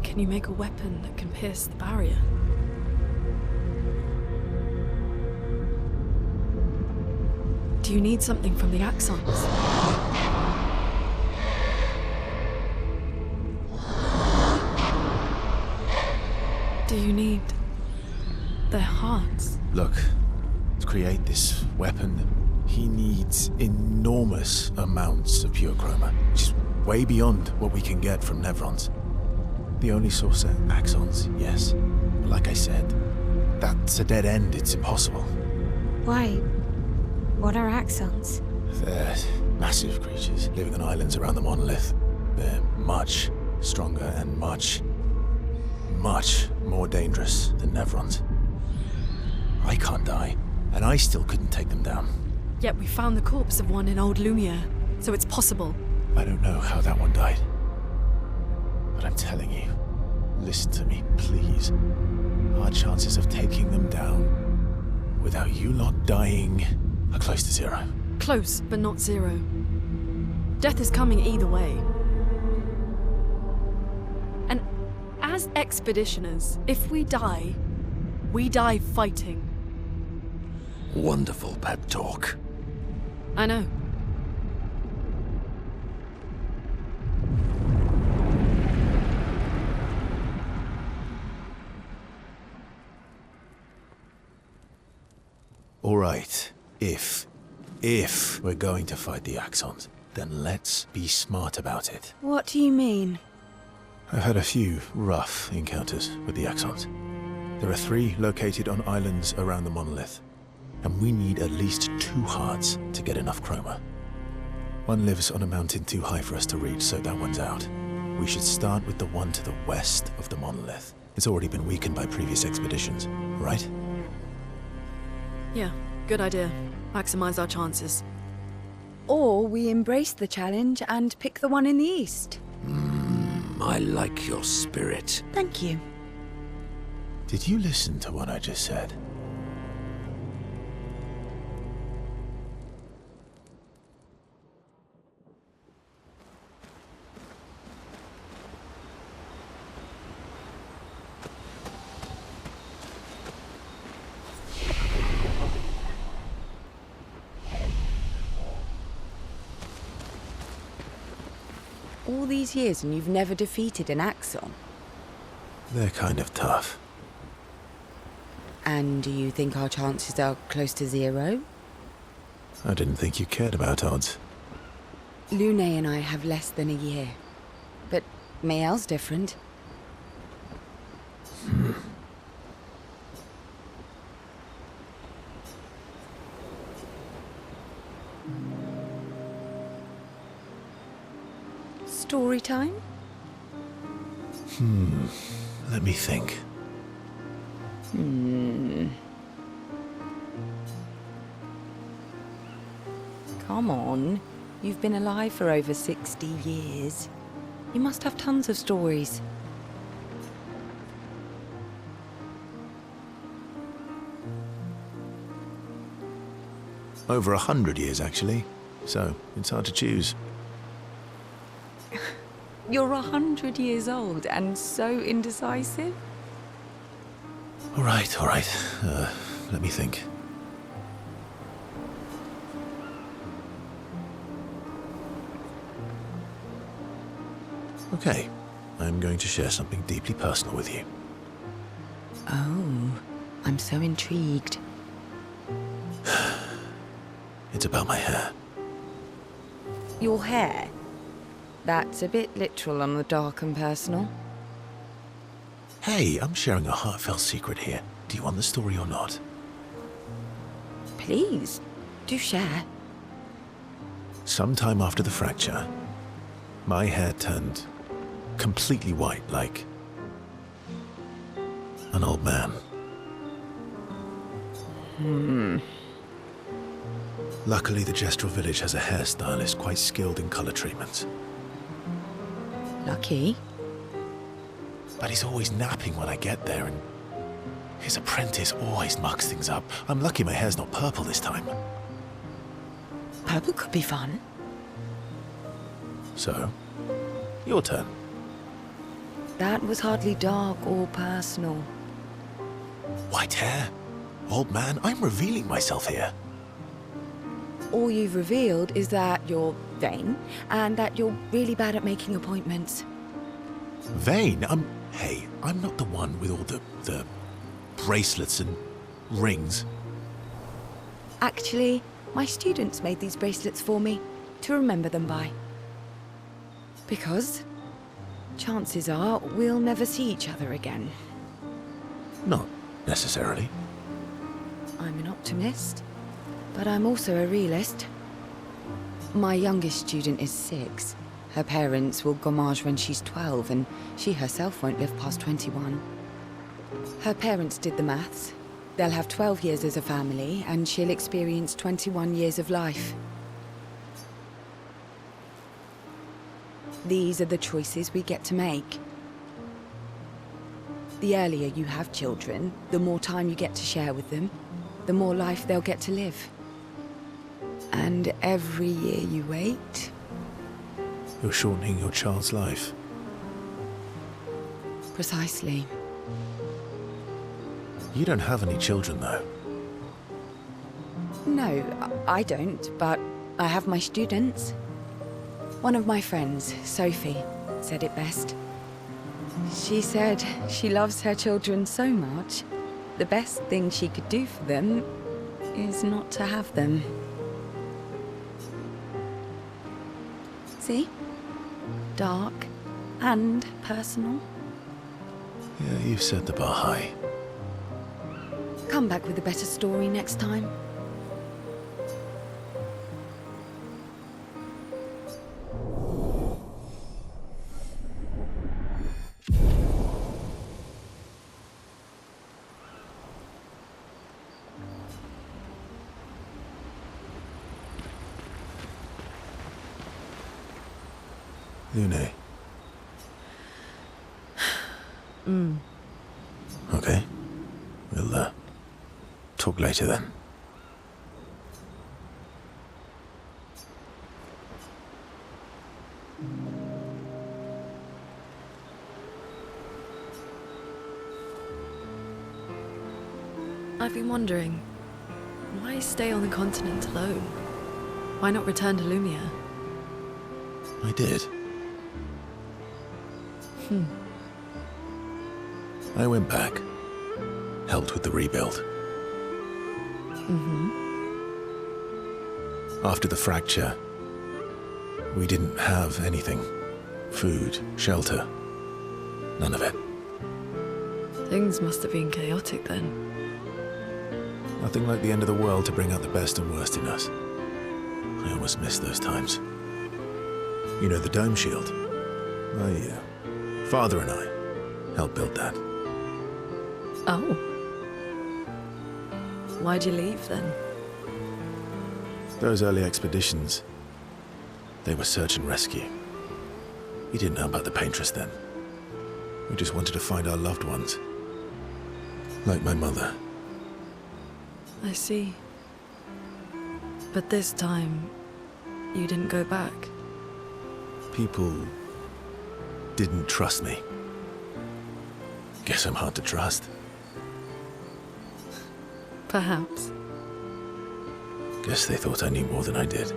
Can you make a weapon that can pierce the barrier? Do you need something from the Axons? Do you need their hearts? Look, to create this weapon, he needs enormous amounts of pure chroma, which is way beyond what we can get from Nevrons. The only source are Axons, yes. But like I said, that's a dead end. It's impossible. Why? What are Axons? They're massive creatures living on islands around the monolith. They're much stronger and much more dangerous than Nevrons. I can't die, and I still couldn't take them down. Yet we found the corpse of one in Old Lumiere, so it's possible. I don't know how that one died. But I'm telling you, listen to me, please. Our chances of taking them down without you lot dying are close to zero. Close, but not zero. Death is coming either way. And as expeditioners, if we die fighting. Wonderful pep talk. I know. All right, if we're going to fight the Axons, then let's be smart about it. What do you mean? I've had a few rough encounters with the Axons. There are 3 located on islands around the monolith, and we need at least 2 hearts to get enough chroma. One lives on a mountain too high for us to reach, so that one's out. We should start with the one to the west of the monolith. It's already been weakened by previous expeditions, right? Yeah, good idea. Maximize our chances. Or we embrace the challenge and pick the one in the east. I like your spirit. Thank you. Did you listen to what I just said? All these years and you've never defeated an Axon? They're kind of tough. And do you think our chances are close to zero? I didn't think you cared about odds. Lune and I have less than a year. But Mael's different. Story time? Let me think. Come on. You've been alive for over 60 years. You must have tons of stories. Over 100 years, actually. So, it's hard to choose. You're 100 years old and so indecisive? All right. Let me think. Okay. I'm going to share something deeply personal with you. Oh, I'm so intrigued. It's about my hair. Your hair? That's a bit literal on the dark and personal. Hey, I'm sharing a heartfelt secret here. Do you want the story or not? Please, do share. Sometime after the fracture, my hair turned completely white, like an old man. Luckily, the Gestural village has a hairstylist quite skilled in color treatments. Lucky. But he's always napping when I get there, and his apprentice always mucks things up. I'm lucky my hair's not purple this time. Purple could be fun. So, your turn. That was hardly dark or personal. White hair? Old man, I'm revealing myself here. All you've revealed is that you're vain, and that you're really bad at making appointments. Vain? Hey, I'm not the one with all the bracelets and rings. Actually, my students made these bracelets for me, to remember them by. Because chances are we'll never see each other again. Not necessarily. I'm an optimist, but I'm also a realist. My youngest student is 6. Her parents will gommage when she's 12, and she herself won't live past 21. Her parents did the maths. They'll have 12 years as a family, and she'll experience 21 years of life. These are the choices we get to make. The earlier you have children, the more time you get to share with them, the more life they'll get to live. And every year you wait... You're shortening your child's life. Precisely. You don't have any children, though. No, I don't, but I have my students. One of my friends, Sophie, said it best. She said she loves her children so much, the best thing she could do for them is not to have them. See? Dark and personal. Yeah, you've set the bar high. Come back with a better story next time. Lune. Okay. We'll, talk later then. I've been wondering, why stay on the continent alone? Why not return to Lumia? I did. I went back. Helped with the rebuild. After the fracture, we didn't have anything. Food, shelter, none of it. Things must have been chaotic then. Nothing like the end of the world to bring out the best and worst in us. I almost miss those times. You know the dome shield? My father and I helped build that. Oh. Why'd you leave then? Those early expeditions, they were search and rescue. We didn't know about the paintress then. We just wanted to find our loved ones. Like my mother. I see. But this time, you didn't go back. People didn't trust me. Guess I'm hard to trust. Perhaps. Guess they thought I knew more than I did.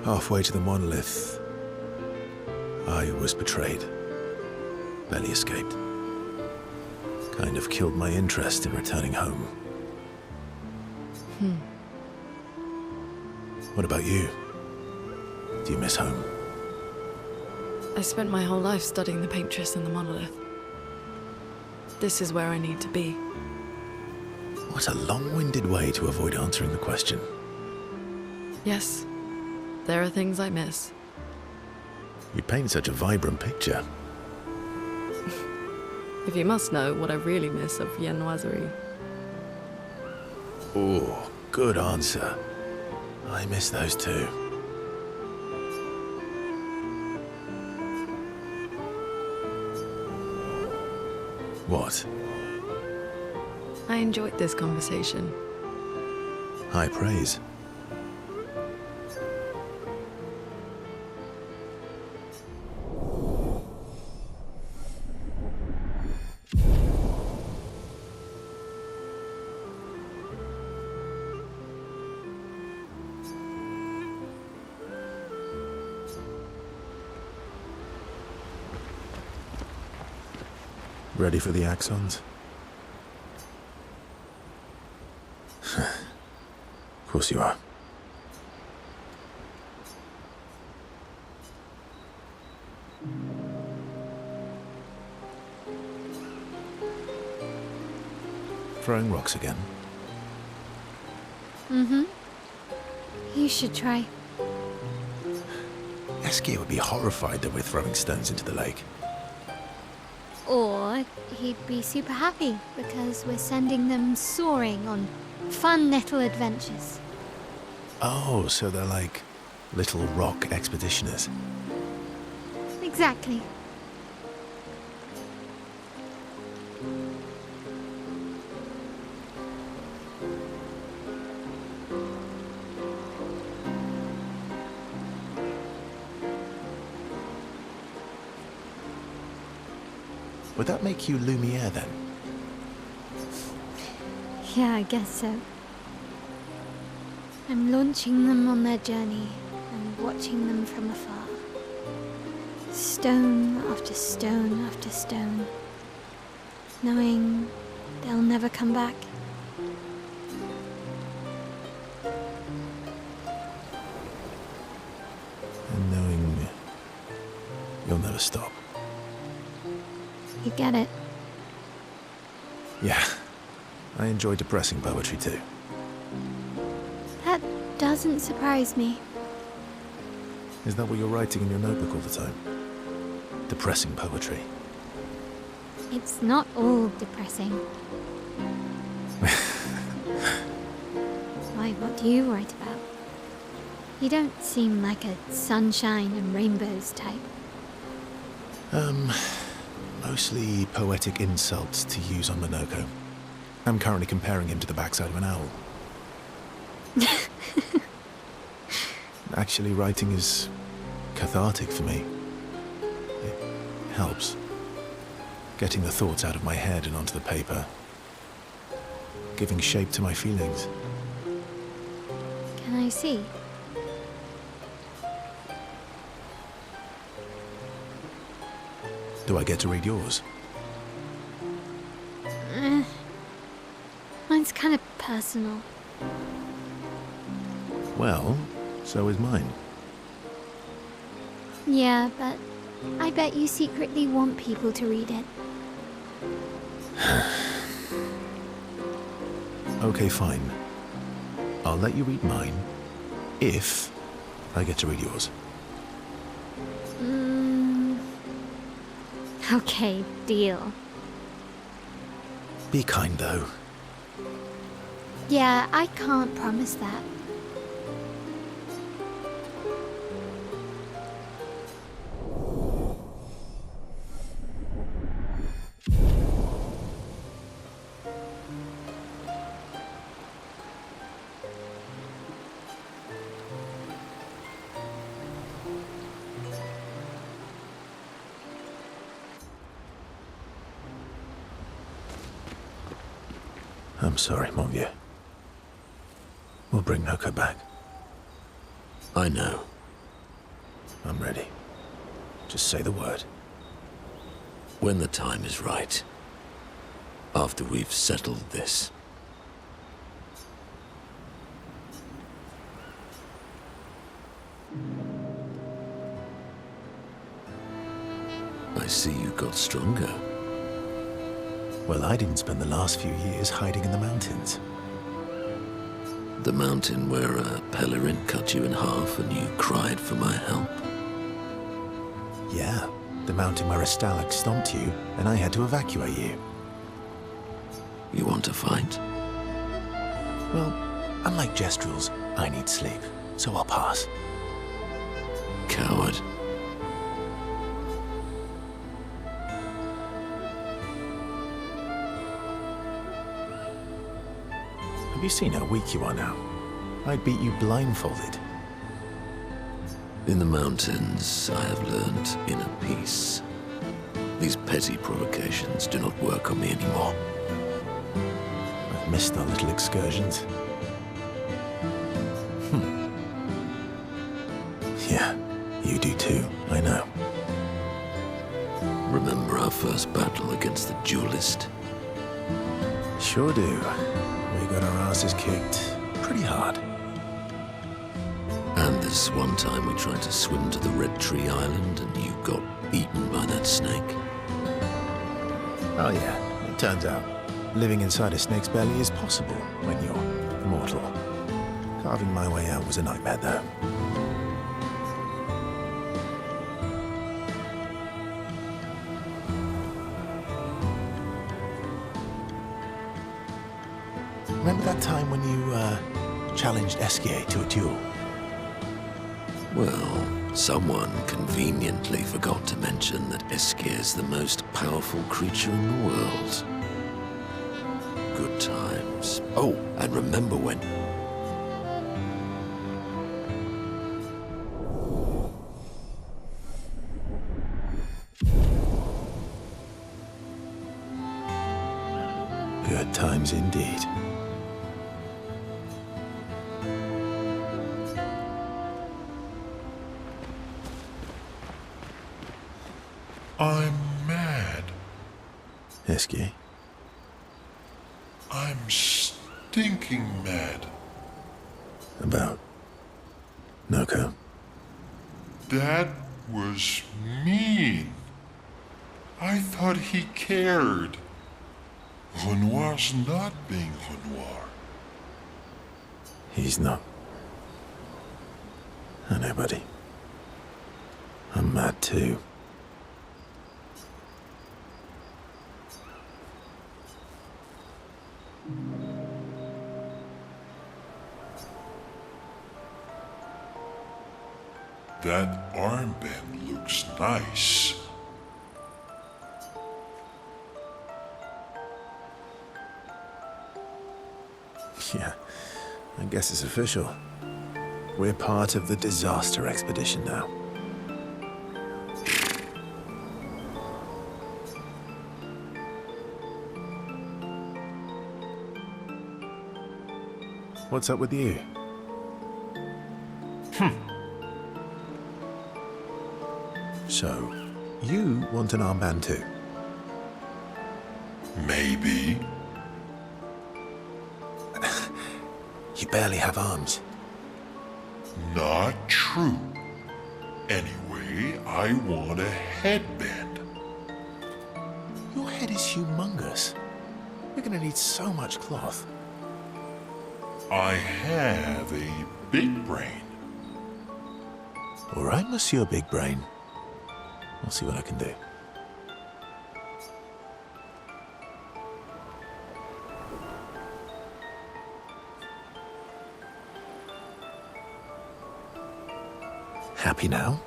Halfway to the monolith, I was betrayed. Barely escaped. Kind of killed my interest in returning home. What about you? Do you miss home? I spent my whole life studying the paintress and the monolith. This is where I need to be. What a long-winded way to avoid answering the question. Yes, there are things I miss. You paint such a vibrant picture. If you must know what I really miss of viennoiserie. Oh, good answer. I miss those too. What? I enjoyed this conversation. High praise. Ready for the axons? Of course you are. Throwing rocks again? Mm-hmm. You should try. Eskia would be horrified that we're throwing stones into the lake. Or he'd be super happy because we're sending them soaring on fun little adventures. Oh, so they're like little rock expeditioners. Exactly. Would that make you Lumiere then? Yeah, I guess so. I'm launching them on their journey and watching them from afar. Stone after stone after stone. Knowing they'll never come back. And knowing you'll never stop. You get it. Yeah, I enjoy depressing poetry too. That doesn't surprise me. Is that what you're writing in your notebook all the time? Depressing poetry. It's not all depressing. Why, what do you write about? You don't seem like a sunshine and rainbows type. Mostly poetic insults to use on Minoko. I'm currently comparing him to the backside of an owl. Actually, writing is cathartic for me. It helps. Getting the thoughts out of my head and onto the paper. Giving shape to my feelings. Can I see? Do I get to read yours? Mine's kind of personal. Well, so is mine. Yeah, but I bet you secretly want people to read it. Okay, fine. I'll let you read mine, if I get to read yours. Okay, deal. Be kind, though. Yeah, I can't promise that. I'm sorry, mon vieux. We'll bring Noko back. I know. I'm ready. Just say the word. When the time is right. After we've settled this. I see you got stronger. Well, I didn't spend the last few years hiding in the mountains. The mountain where a Pelerin cut you in half and you cried for my help? Yeah, the mountain where a Stalak stomped you and I had to evacuate you. You want to fight? Well, unlike Jestrels, I need sleep, so I'll pass. Coward. Have you seen how weak you are now? I'd beat you blindfolded. In the mountains, I have learned inner peace. These petty provocations do not work on me anymore. I've missed our little excursions. Yeah, you do too, I know. Remember our first battle against the duelist? Sure do. We got our asses kicked pretty hard. And this one time we tried to swim to the Red Tree Island and you got eaten by that snake. Oh yeah, it turns out living inside a snake's belly is possible when you're mortal. Carving my way out was a nightmare though. Remember that time when you challenged Esquier to a duel? Well, someone conveniently forgot to mention that Esquir's the most powerful creature in the world. Good times. Oh, and remember when... Good times indeed. I'm mad. Esquier? I'm stinking mad. About Noko? That was mean. I thought he cared. Renoir's not being Renoir. He's not. I know, buddy. I'm mad too. That armband looks nice. Yeah, I guess it's official. We're part of the disaster expedition now. What's up with you? So, you want an armband too? Maybe. You barely have arms. Not true. Anyway, I want a headband. Your head is humongous. We're gonna need so much cloth. I have a big brain. All right, Monsieur Big Brain. I'll see what I can do. Happy now?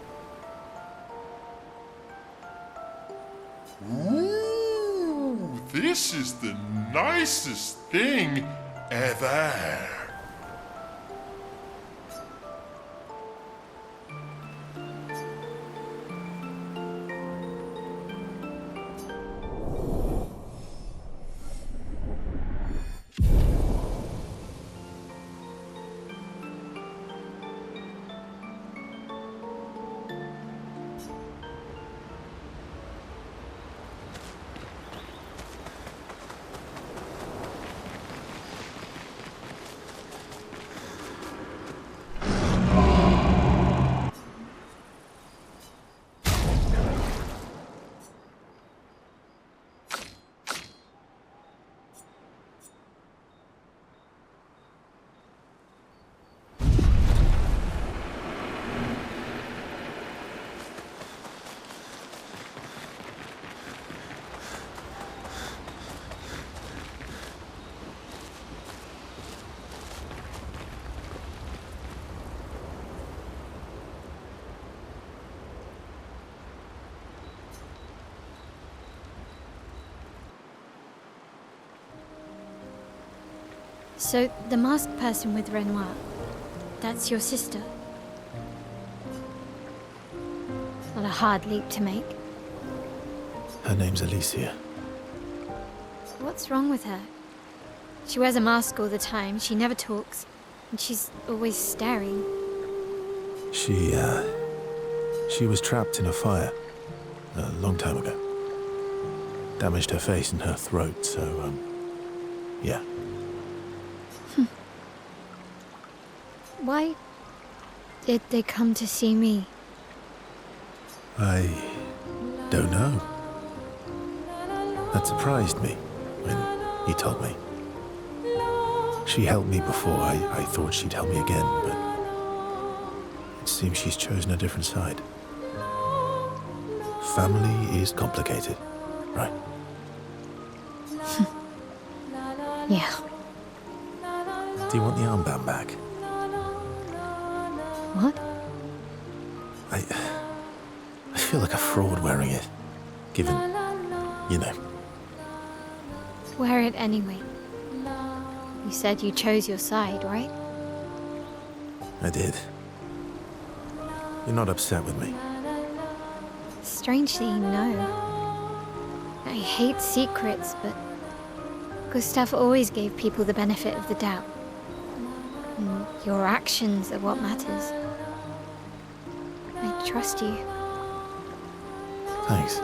Ooh, this is the nicest thing ever. So, the masked person with Renoir, that's your sister? Not a hard leap to make. Her name's Alicia. What's wrong with her? She wears a mask all the time, she never talks, and she's always staring. She was trapped in a fire a long time ago. Damaged her face and her throat, so, yeah. Why did they come to see me? I don't know. That surprised me when he told me. She helped me before. I thought she'd help me again, but it seems she's chosen a different side. Family is complicated, right? Yeah. Do you want the armband back? What? I feel like a fraud wearing it, given, you know. Wear it anyway. You said you chose your side, right? I did. You're not upset with me. Strangely, no. I hate secrets, but Gustav always gave people the benefit of the doubt. And your actions are what matters. I trust you. Thanks.